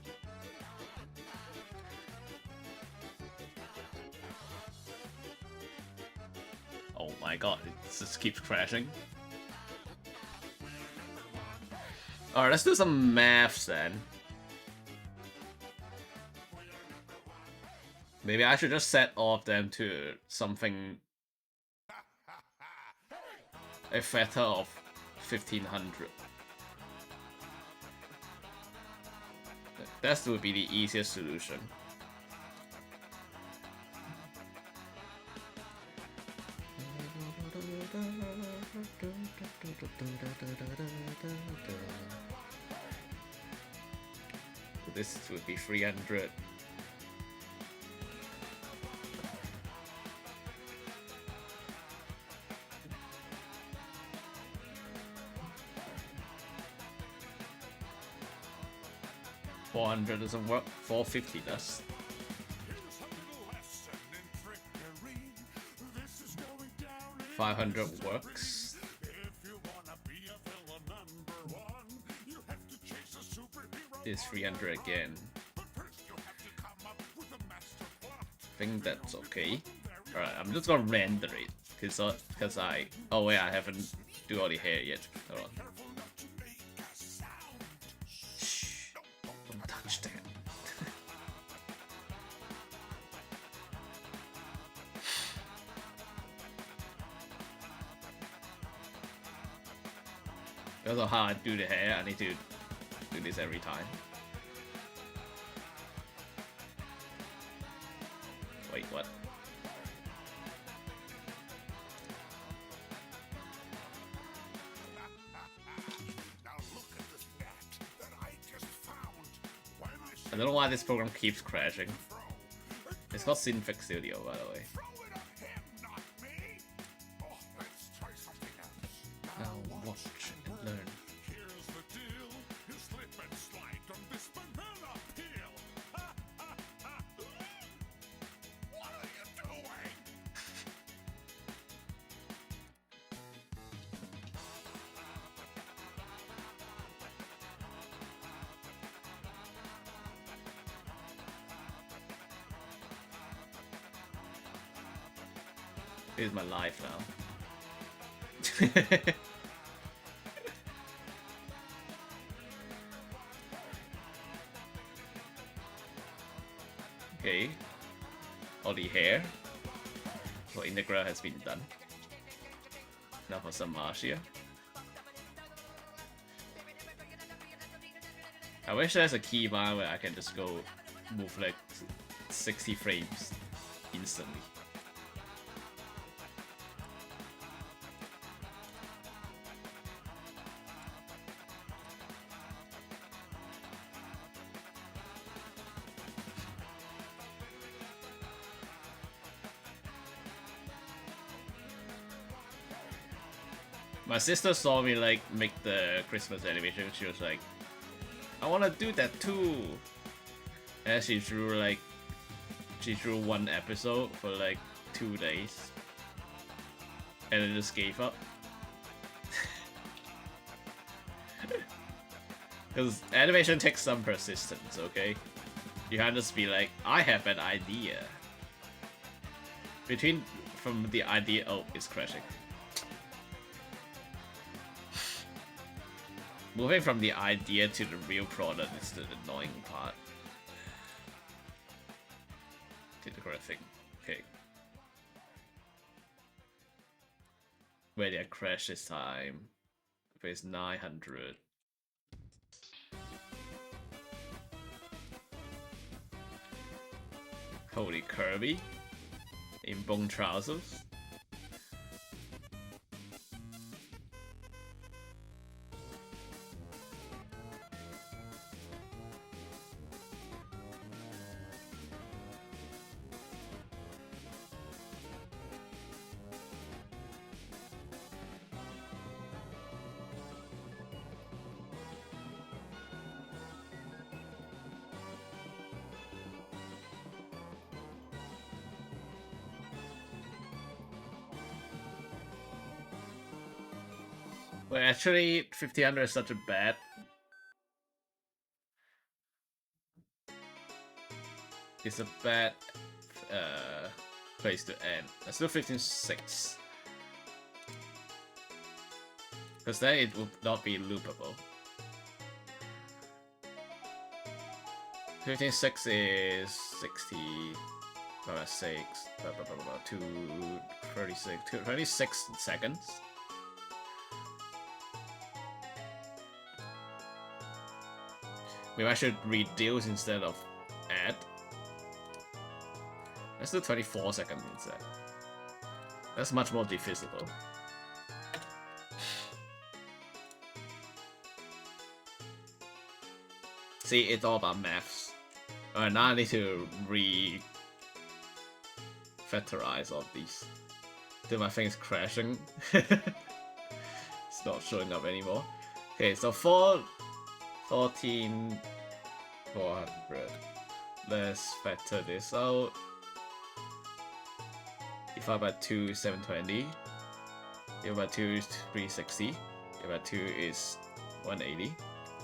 Oh my god, it just keeps crashing. Alright, let's do some maths then. Maybe I should just set all of them to something... a theta of 1500. That would be the easiest solution. This would be 300. $400 doesn't work. $450 does. 500 works. It's 300 again. I think that's okay. Alright, I'm just gonna render it. Cause I... Oh wait, I haven't do all the hair yet. Hold on. Shh. Don't touch that. Because of how I do the hair, I need to do this every time. Wait, what? Now look at this net that I just found. When I don't know why this program keeps crashing. throw, It's called Synfix Studio, by the way. throw it at him, not me. Oh, let's try something else. Now watch and learn. Here's the deal. You slip and slide on this banana peel. What are you doing? This is my life now. Okay. All the hair for Integra has been done. Now for some Marcia. I wish there's a keybind where I can just go move like 60 frames instantly. My sister saw me like make the Christmas animation. She was like, "I want to do that too." And she drew one episode for like 2 days, and then just gave up. Because animation takes some persistence, okay? You can't just be like, "I have an idea." From the idea, oh, it's crashing. Moving from the idea to the real product is the annoying part. Did the correct thing. Okay. Where did I crash this time? It's 900. Holy Kirby in bone trousers. Well, actually, 1500 is such a bad. It's a bad place to end. Let's do 15.6. Because then it would not be loopable. 15.6 is 60. 6. 236 seconds. Maybe I should reduce instead of add. Let's do 24 seconds instead. That's much more divisible. See, it's all about maths. Alright, now I need to refactorize all these. Dude, my thing is crashing. It's not showing up anymore. Okay, so 14,400. Let's factor this out. Divided by 2 is 720. Divided by 2 is 360. Divided by 2 is 180.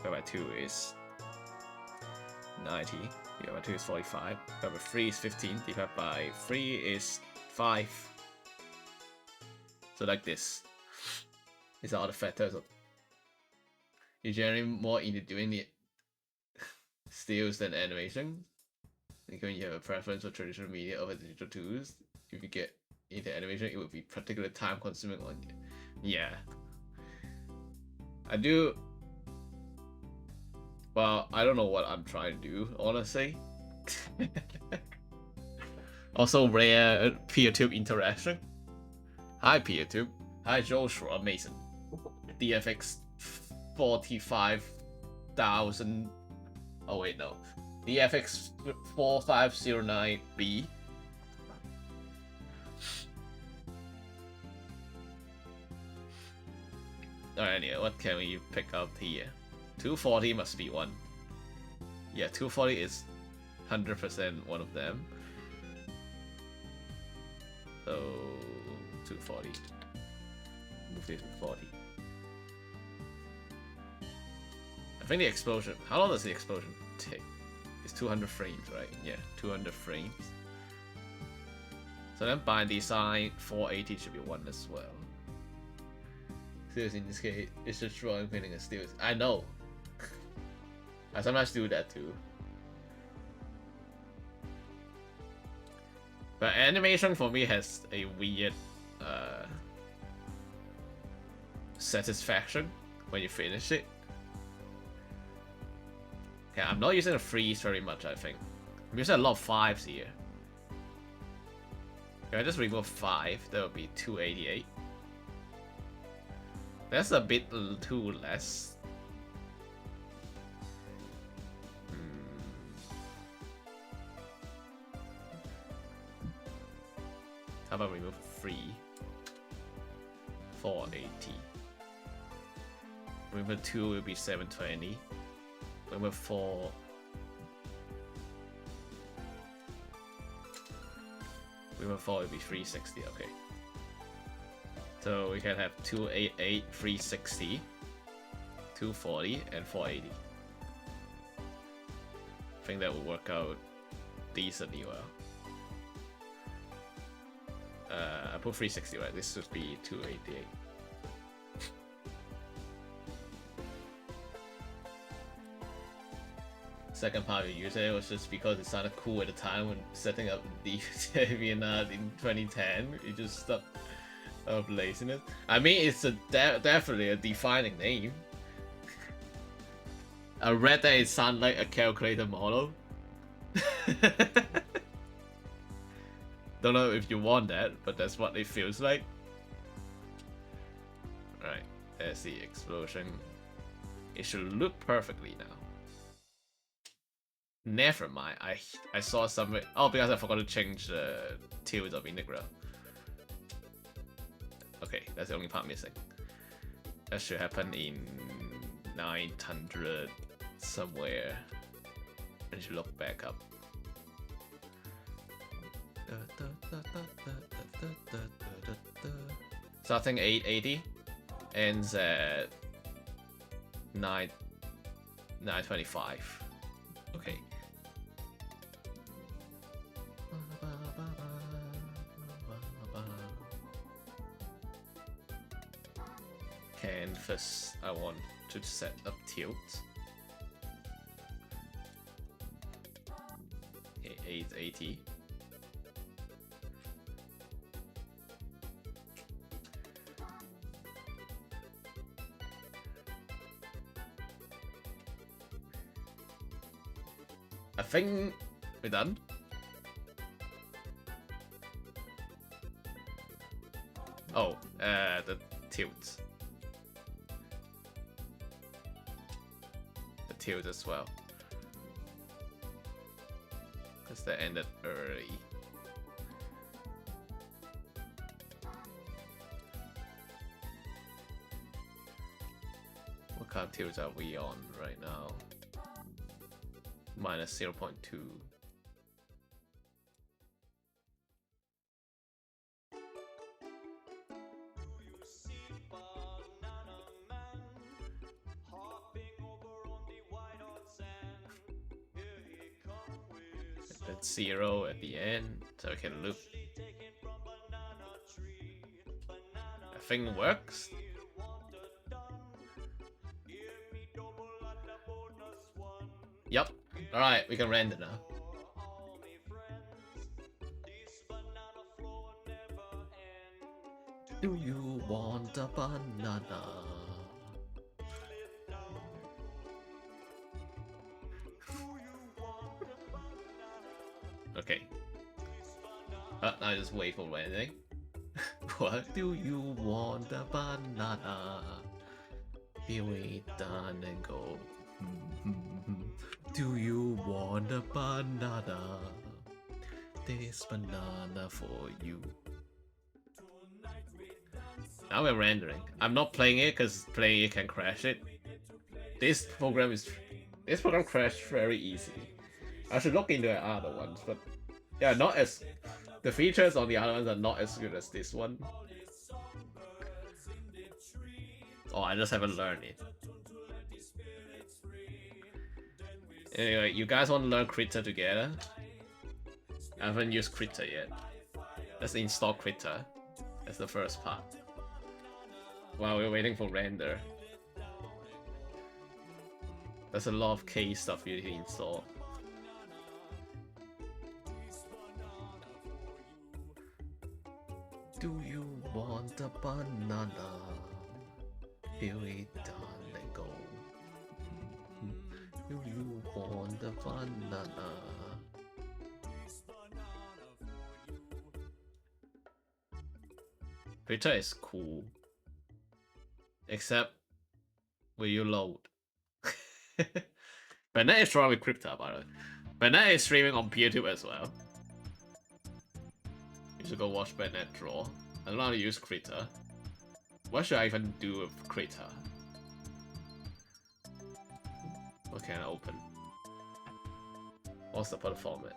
Divided by 2 is 90. Divided by 2 is 45. Divided by 3 is 15. Divided by 3 is 5. So like this. These are all the factors. You're generally more into doing the stills than animation. Like when you have a preference for traditional media over digital tools, if you get into animation, it would be particularly time consuming on you. Yeah. I do. Well, I don't know what I'm trying to do, honestly. Also, rare PeerTube interaction. Hi, PeerTube. Hi, Joshua Mason. DFX 45,000. Oh, wait, no. DFX 4509B. Alright, anyway, what can we pick up here? 240 must be one. Yeah, 240 is 100% one of them. So 240. Move to 240. I think the explosion. How long does the explosion take? It's 200 frames, right? Yeah, 200 frames. So then by design, 480 should be one as well. Seriously, in this case, it's just drawing, painting, and steals. I know. I sometimes do that too. But animation for me has a weird satisfaction when you finish it. Okay, I'm not using a freeze very much, I think. I'm using a lot of 5s here. If I just remove 5, that would be 288. That's a bit too less. How about remove 3? 480. Remove 2 will be 720. Remove 4. Remove 4 will be 360, okay. So we can have 288, 360, 240, and 480. I think that will work out decently well. I put 360, right? This should be 288. Second part we used it was just because it sounded cool at the time when setting up the DeviantArt in 2010. It just stopped of laziness. I mean, it's a definitely a defining name. I read that it sounded like a calculator model. Don't know if you want that, but that's what it feels like. Right, there's the explosion. It should look perfectly now. Never mind, I saw somewhere. Oh, because I forgot to change the tilt of Integra. Okay, that's the only part missing. That should happen in 900 somewhere. And should look back up. Starting 880, ends at 925. Okay. Canvas, I want to set up tilt. Okay, 880. I think we're done. Oh, the tilt. The tilt as well. Because that ended early. What kind of tilt are we on right now? Minus 0.2. That's 0 at the end, so we can loop. I think it works. Yup. Alright, we can render now. Do you want a banana? Okay. Now just wait for Wednesday. What do you want, a banana? Peel it down and go. Do you want a banana? This banana for you. Now we're rendering. I'm not playing it because playing it can crash it. This program crashed very easily. I should look into the other ones, but yeah, not as the features on the other ones are not as good as this one. Oh, I just haven't learned it. Anyway, you guys want to learn Critter together? I haven't used Critter yet. Let's install Critter. That's the first part. While we're waiting for render. There's a lot of K stuff you need to install. Do you want a banana? Peel it down and go. Do you want a banana? Critter is cool. Except, will you load? Bennett is drawing with Crypta, by the way. Bennett is streaming on PeerTube as well. You should go watch Bennett draw. I don't know how to use Critter. What should I even do with Critter? What can I open? What's the part format?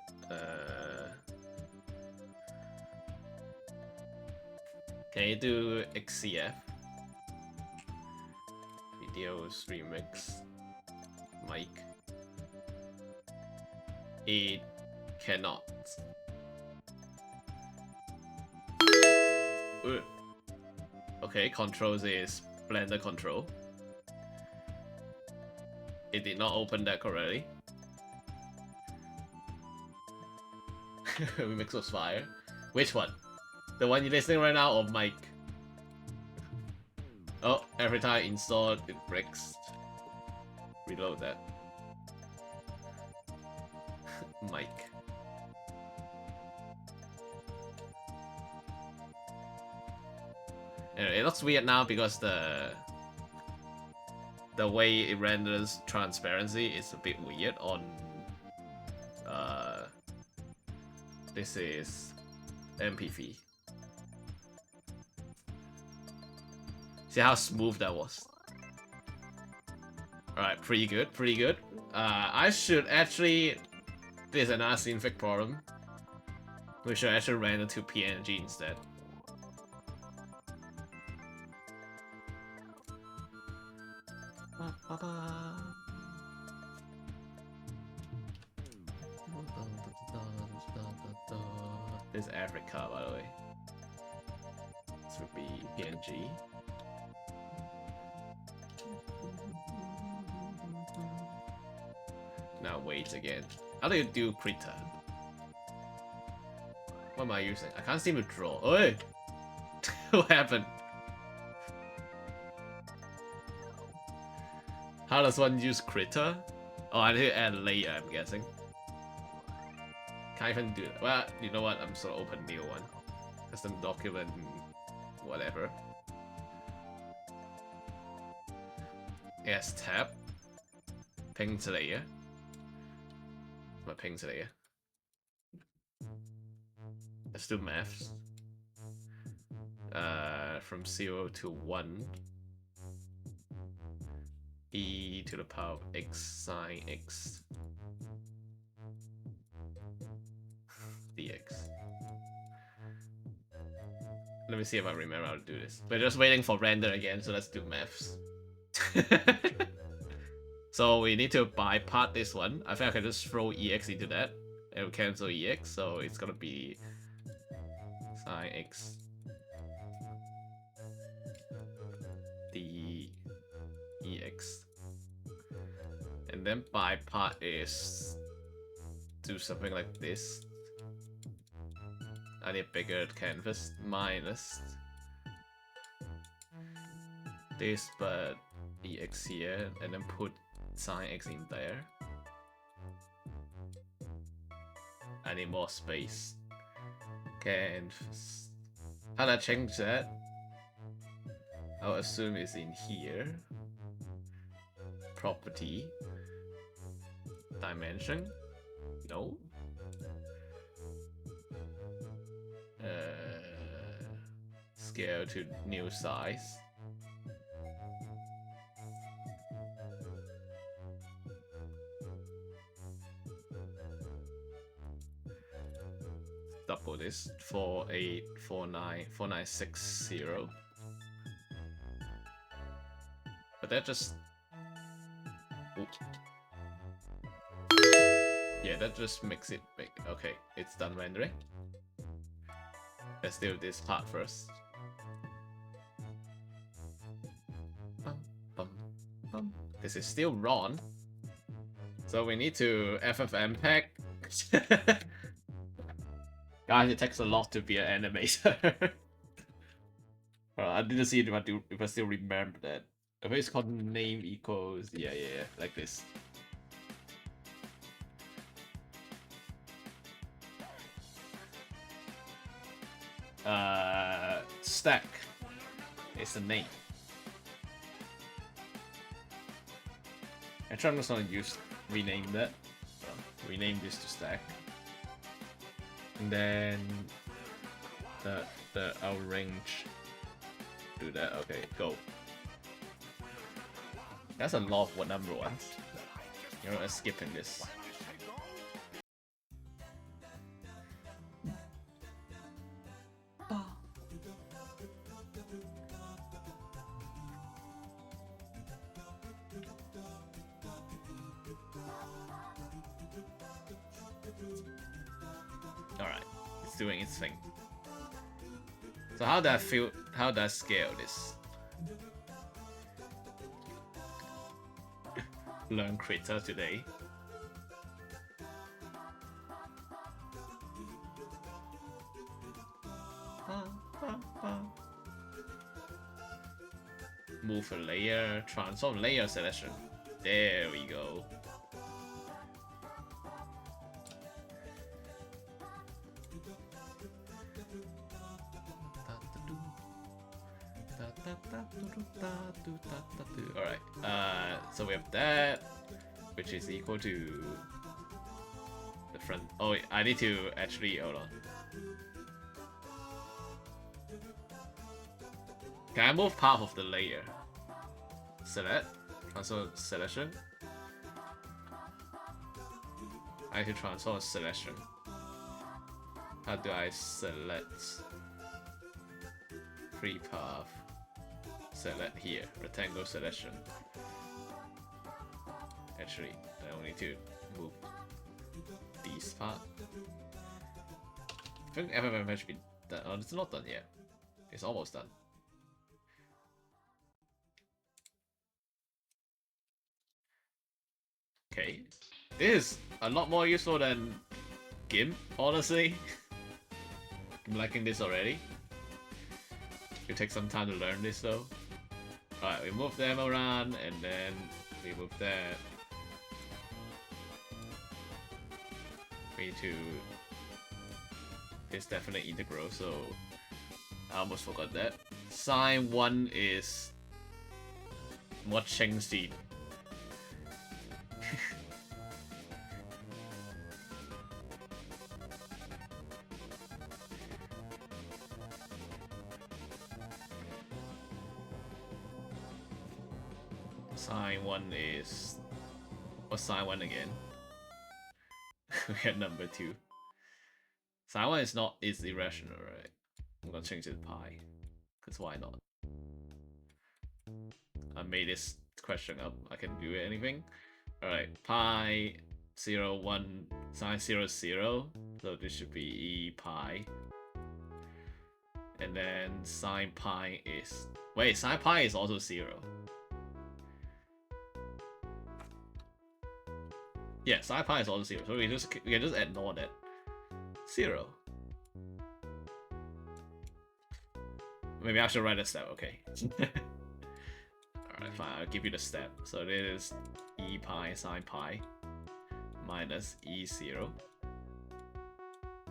Can you do XCF? Videos, remix, mic. It cannot. Ooh. Okay, controls is Blender control. It did not open that correctly. Remix was fire. Which one? The one you're listening right now or mic? Oh, every time I install it breaks. Reload that. Mic. Anyway, it looks weird now because the way it renders transparency is a bit weird on this is MPV. See how smooth that was. Alright, pretty good, pretty good. I should actually... There's another synfig problem. We should actually render to PNG instead. This is Africa, by the way. This would be PNG. Now wait again. How do you do Critter? What am I using? I can't seem to draw. Oh, what happened? How does one use Critter? Oh, I need to add a layer, I'm guessing. Can't even do that. Well, you know what? I'm just gonna open a new one. Custom document, whatever. Yes, tab. Ping to layer. My ping to layer. Let's do maths. From 0 to 1. E to the power of x sine x dx. Let me see if I remember how to do this. We're just waiting for render again, so let's do maths. So we need to bypass this one. I think I can just throw EX into that. It will cancel EX, so it's gonna be sine x dEx. And then bypass is do something like this. I need a bigger canvas minus this, but EX here, and then put sine x in there. I need more space. Okay, and how do I change that? I'll assume it's in here. Property. Dimension. No. Scale to new size. Double this 48494960. But that just yeah, that just makes it big. Okay, it's done rendering. Let's do this part first. This is still Ron, so we need to FFmpeg. Guys, it takes a lot to be an animator. Well, I didn't see it, if I still remember that. I think it's called name equals, yeah, like this. Stack is the name. Actually, I'm just gonna rename that. Rename this to stack. And then I'll range. Do that. Okay, go. That's a lot of what number ones. You're not skipping this. Alright, it's doing its thing. So how do I feel? How do I scale this? Learn critter today. Move a layer, transform layer selection. There we go. Alright, so we have that, which is equal to the front. Oh, wait, I need to actually, hold on. Can I move part of the layer? Select, transform selection. I need to transform selection. How do I select? Free path. Select here, rectangle selection. Actually, I only need to move these part. I think FFmpeg should be done. Oh, it's not done yet. It's almost done. Okay, this is a lot more useful than GIMP, honestly. I'm liking this already. It'll take some time to learn this though. Alright, we move them around and then we move that. We need to... It's definitely integral, so I almost forgot that. Sine 1 is what changed the Sine 1 is... What's Sine 1 again? We got number 2. Sine 1 is irrational, right? I'm gonna change it to pi. Cause why not? I made this question up. I can do anything. Alright, pi 0, 1, sine 0, 0. So this should be e pi. And then sine pi is... Wait, sine pi is also 0. Yeah, sine pi is also 0, so we can just ignore that. 0. Maybe I should write a step, okay. Alright, fine, I'll give you the step. So this is e pi sine pi minus e0.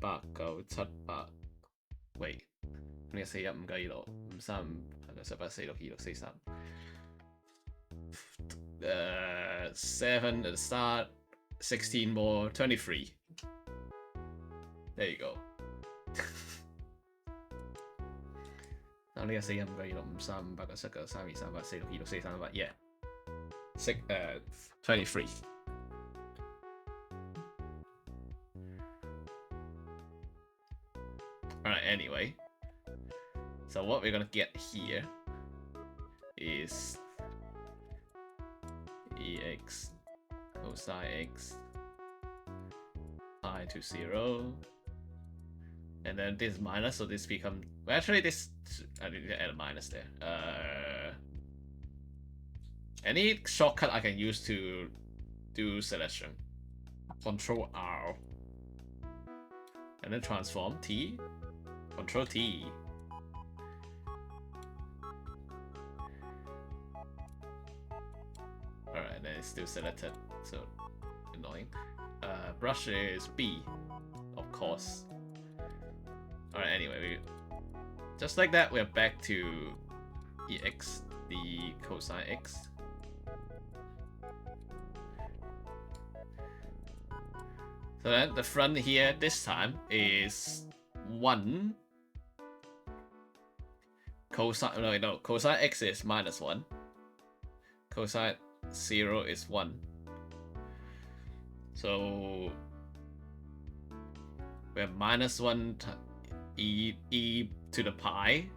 897喂，呢個41 5加2 6 5 3 5 18 4 6 2 6 4 3 7 at the start, 16 more, 23. There you go. 呢個41 5加2 6 5 3 5 8 9 7 9 3 2 3 8 4 6 2 6 4 3 8 yeah. 23. Alright, anyway. So what we're gonna get here is EX cosine X I to 0. And then this is minus, so this becomes... Well, actually, this... I need to add a minus there. Any shortcut I can use to do selection. Control R. And then transform T. Control T. Alright, then it's still selected, so annoying. Brush is B, of course. Alright, anyway, just like that, we're back to EX, the cosine X. So then the front here this time is 1. Cosine, no, cosine X is -1. Cosine 0 is 1. So we have -1 e to the pi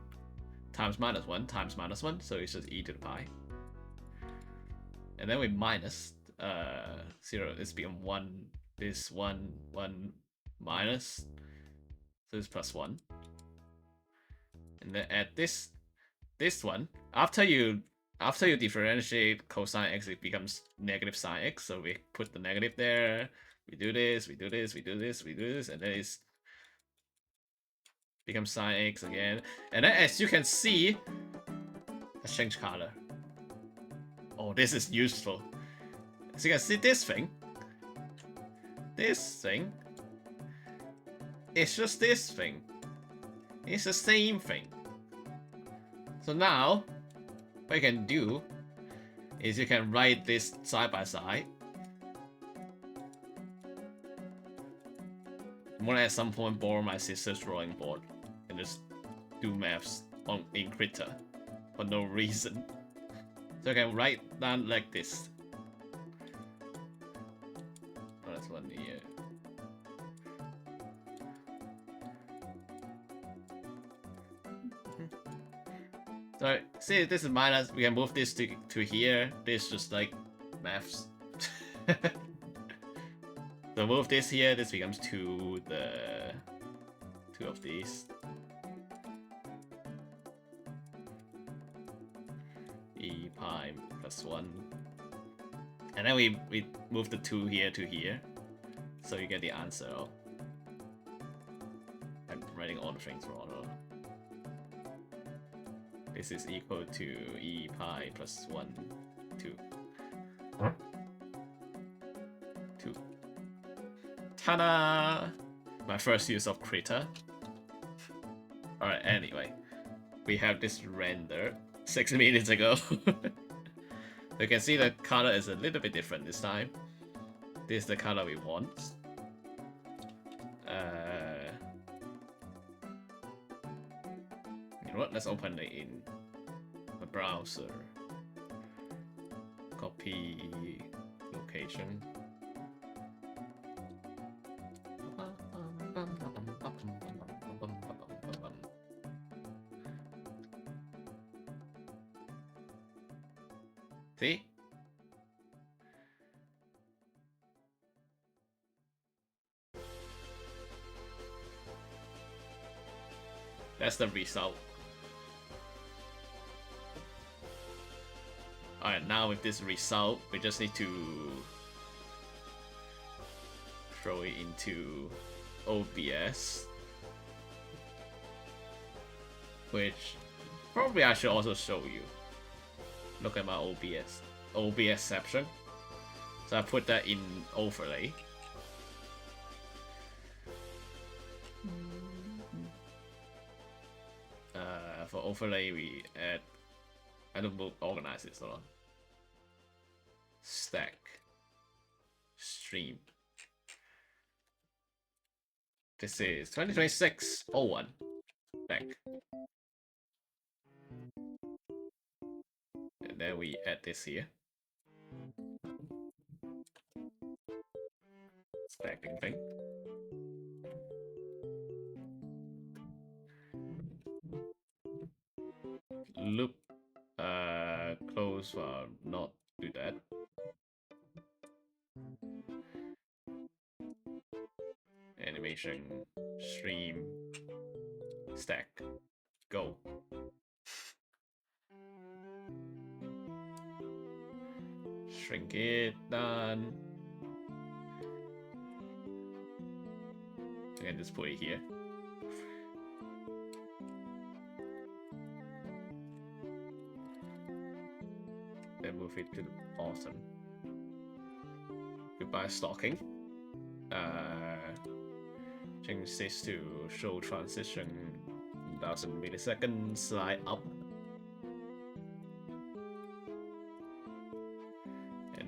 times -1 times -1, so it's just e to the pi. And then we minus 0. This becomes 1. This 1 minus. So it's +1. And then add this one. After you differentiate cosine X, it becomes negative sine X. So we put the negative there. We do this, we do this, we do this, we do this, and then it's becomes sine X again. And then as you can see, let's change color. Oh, this is useful. As you can see, this thing, it's just this thing. It's the same thing. So now, what you can do is you can write this side by side. I'm gonna at some point borrow my sister's drawing board and just do maths in Krita for no reason. So I can write down like this. Oh, that's one here. So see, this is minus. We can move this to here. This is just like maths. So move this here. This becomes 2. The 2 of these. E pi +1. And then we move the 2 here to here. So you get the answer. I'm writing all the things wrong. This is equal to e pi +1, 2. 2. Ta-da! My first use of Krita. Alright, anyway. We have this render 6 minutes ago. You can see the color is a little bit different this time. This is the color we want. You know what? Let's open it in the browser. Copy location. See? That's the result. Alright, now with this result, we just need to throw it into OBS. Which probably I should also show you. Look at my OBS section. So I put that in overlay. For overlay, we add. I don't organize this. Hold on. Stack. Stream. This is 2026-01. Stack. And then we add this here. Stacking thing. Loop. Close not do that. Animation. Stream. Stack. Go. Shrink it, done. I can just put it here. Then move it to the bottom. Goodbye stocking. Change this to show transition 1000 milliseconds, slide up.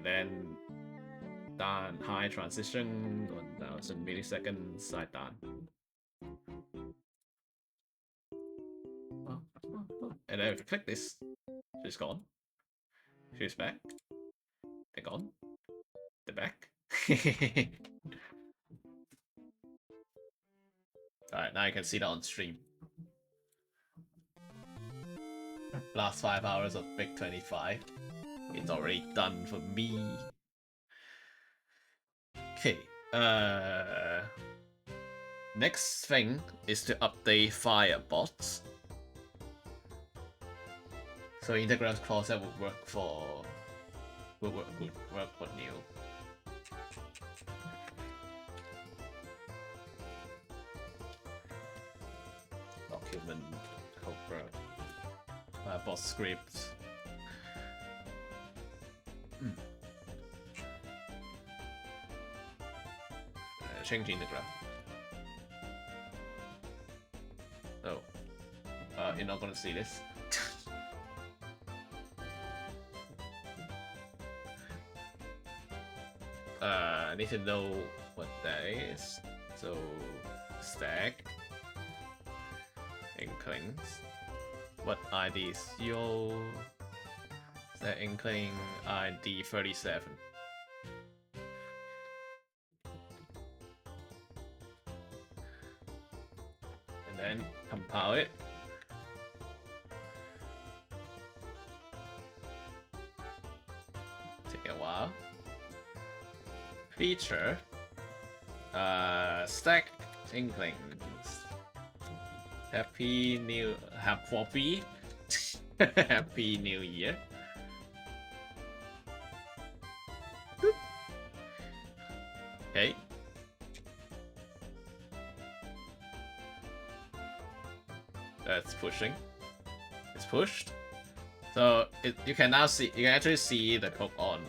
Then down high transition 1000 milliseconds, side down. And then if you click this, she's gone. She's back. They're gone. They're back. Alright, now you can see that on stream. Last 5 hours of Big 25. It's already done for me. Okay. Next thing is to update Firebots. So Integrand Closet would work for would work for new. Document Cobra bot script. Changing the graph. Oh. You're not gonna see this. I need to know what that is. So, stack. Inklings. What ID is your stack inkling ID 37? Then compile it. Take a while. Feature. Stack inklings. Happy New Happy Happy New Year. Okay. That's pushing. It's pushed. So you can now see, you can actually see the code on.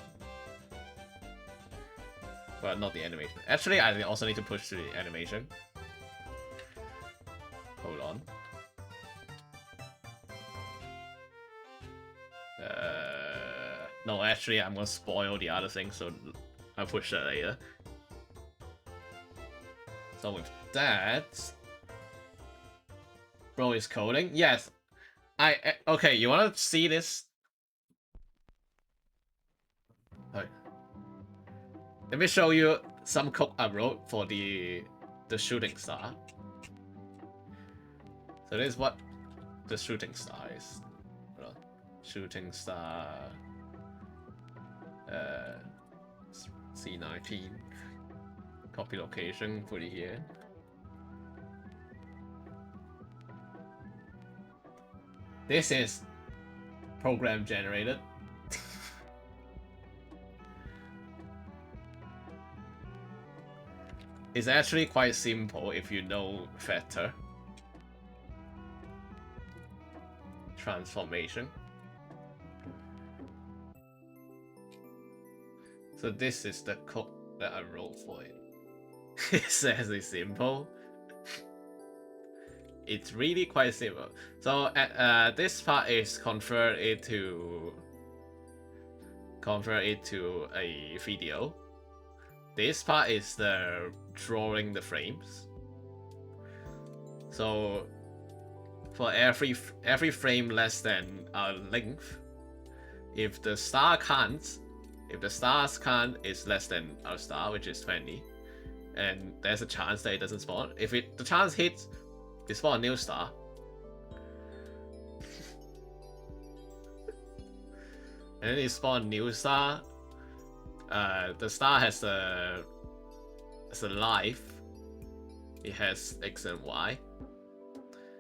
But not the animation. Actually, I also need to push to the animation. Hold on. No, actually, I'm gonna spoil the other thing, so I'll push that later. So with that, bro is coding. Yes, okay. You wanna see this? Okay. Let me show you some code I wrote for the shooting star. So this is what the shooting star is. Hold on. Shooting star. C19. Copy location. Put it here. This is program generated. It's actually quite simple if you know vector transformation. So this is the code that I wrote for it. It says it's simple. It's really quite simple. So this part is convert it to a video. This part is the drawing the frames. So for every frame less than a length, if the stars count is less than our star, which is 20, and there's a chance that it doesn't spawn. If the chance hits, it spawn a new star. And then you spawn a new star. The star has a life. It has X and Y.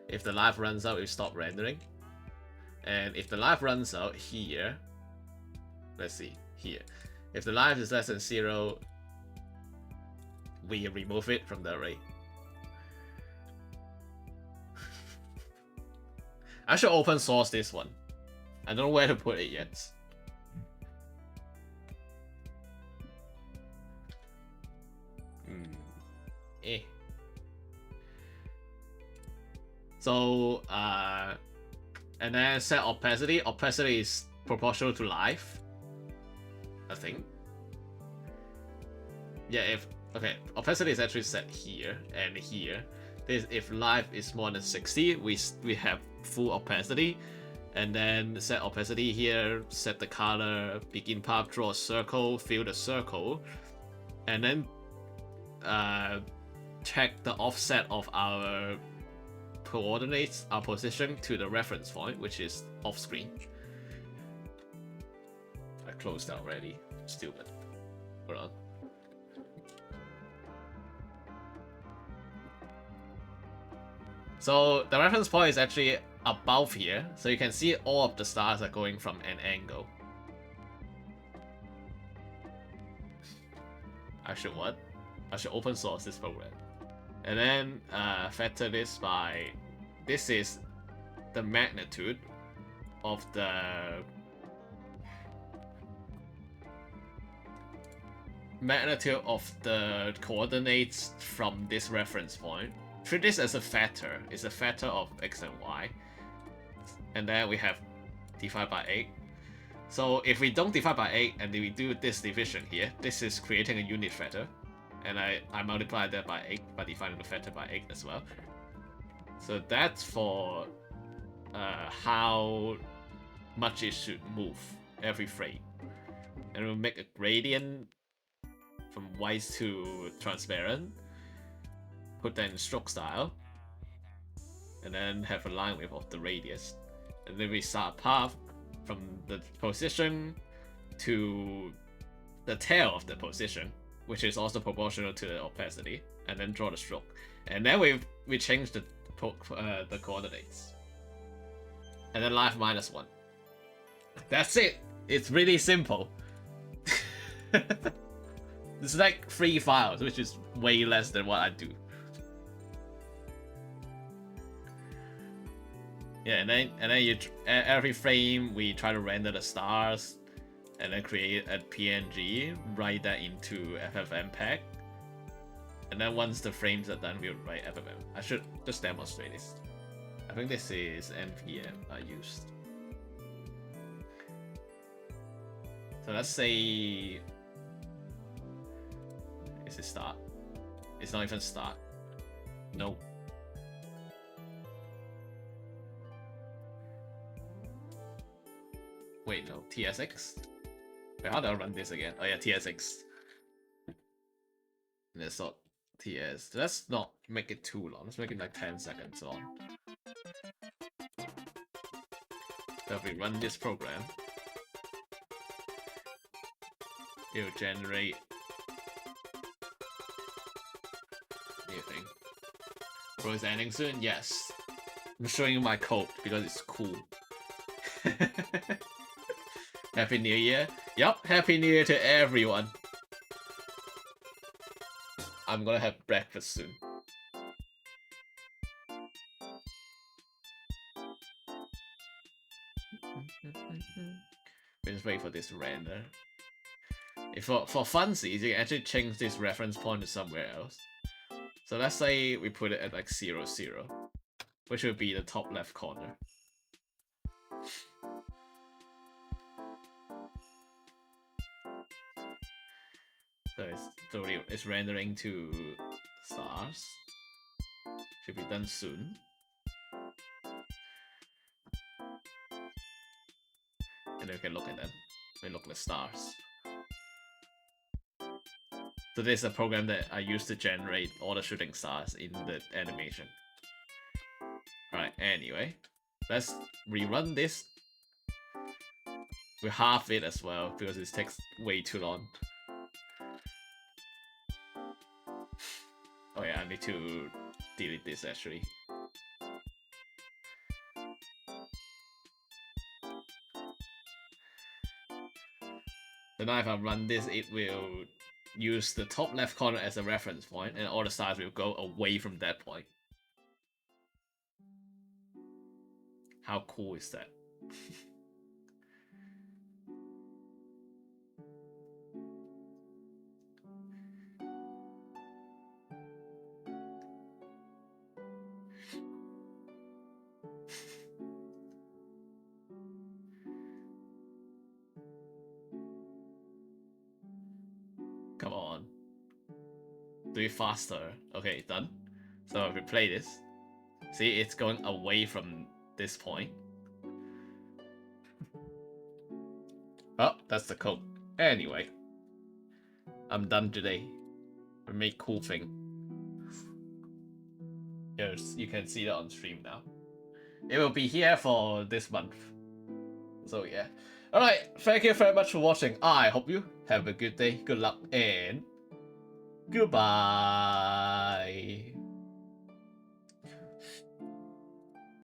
If the life runs out, we stop rendering. And if the life runs out here, let's see, here. If the life is less than 0, we remove it from the array. I should open source this one. I don't know where to put it yet. So, and then set opacity. Opacity is proportional to life, I think. Yeah, okay, opacity is actually set here and here. If life is more than 60, we have full opacity. And then set opacity here, set the color, begin path, draw a circle, fill the circle, and then check the offset of our coordinates, our position to the reference point, which is off screen. I closed that already. Stupid. Hold on. So the reference point is actually above here, so you can see all of the stars are going from an angle. I should what? I should open source this program. And then factor this by, this is the magnitude of the coordinates from this reference point. Treat this as a factor. It's a factor of x and y. And then we have divide by 8. So if we don't divide by 8 and we do this division here, this is creating a unit factor. And I multiply that by 8 by dividing the factor by 8 as well. So that's for how much it should move every frame. And we'll make a gradient from white to transparent. Put that in stroke style. And then have a line width of the radius. And then we start a path from the position to the tail of the position, which is also proportional to the opacity, and then draw the stroke. And then we change the coordinates. And then life -1. That's it. It's really simple. It's like 3 files, which is way less than what I do. Yeah, and then every frame we try to render the stars, and then create a PNG, write that into FFmpeg, and then once the frames are done, we'll write FFmpeg. I should just demonstrate this. I think this is npm I used. So let's say... Is it start? It's not even start. Nope. Wait, no. TSX? Wait, how do I run this again? Oh yeah, TSX. Let's not TS. Let's not make it too long. Let's make it like 10 seconds long. So if we run this program, it will generate new thing. Bro, is ending soon? Yes. I'm showing you my code because it's cool. Happy New Year. Yup, Happy New Year to everyone. I'm gonna have breakfast soon. We just wait for this to render. If for funsies, you can actually change this reference point to somewhere else. So let's say we put it at like 0, 0, which would be the top left corner. So it's rendering to stars. Should be done soon. And then we can look at them. We look at the stars. So this is a program that I use to generate all the shooting stars in the animation. Alright, anyway. Let's rerun this. We half it as well because it takes way too long. Oh yeah, I need to delete this actually. So now if I run this, it will use the top left corner as a reference point, and all the stars will go away from that point. How cool is that? Come on. Do it faster. Okay, done. So if we play this, see, it's going away from this point. Oh, that's the code. Anyway, I'm done today. We made cool thing. Yes, you can see that on stream now. It will be here for this month. So yeah. Alright, thank you very much for watching. I hope you have a good day, good luck, and goodbye.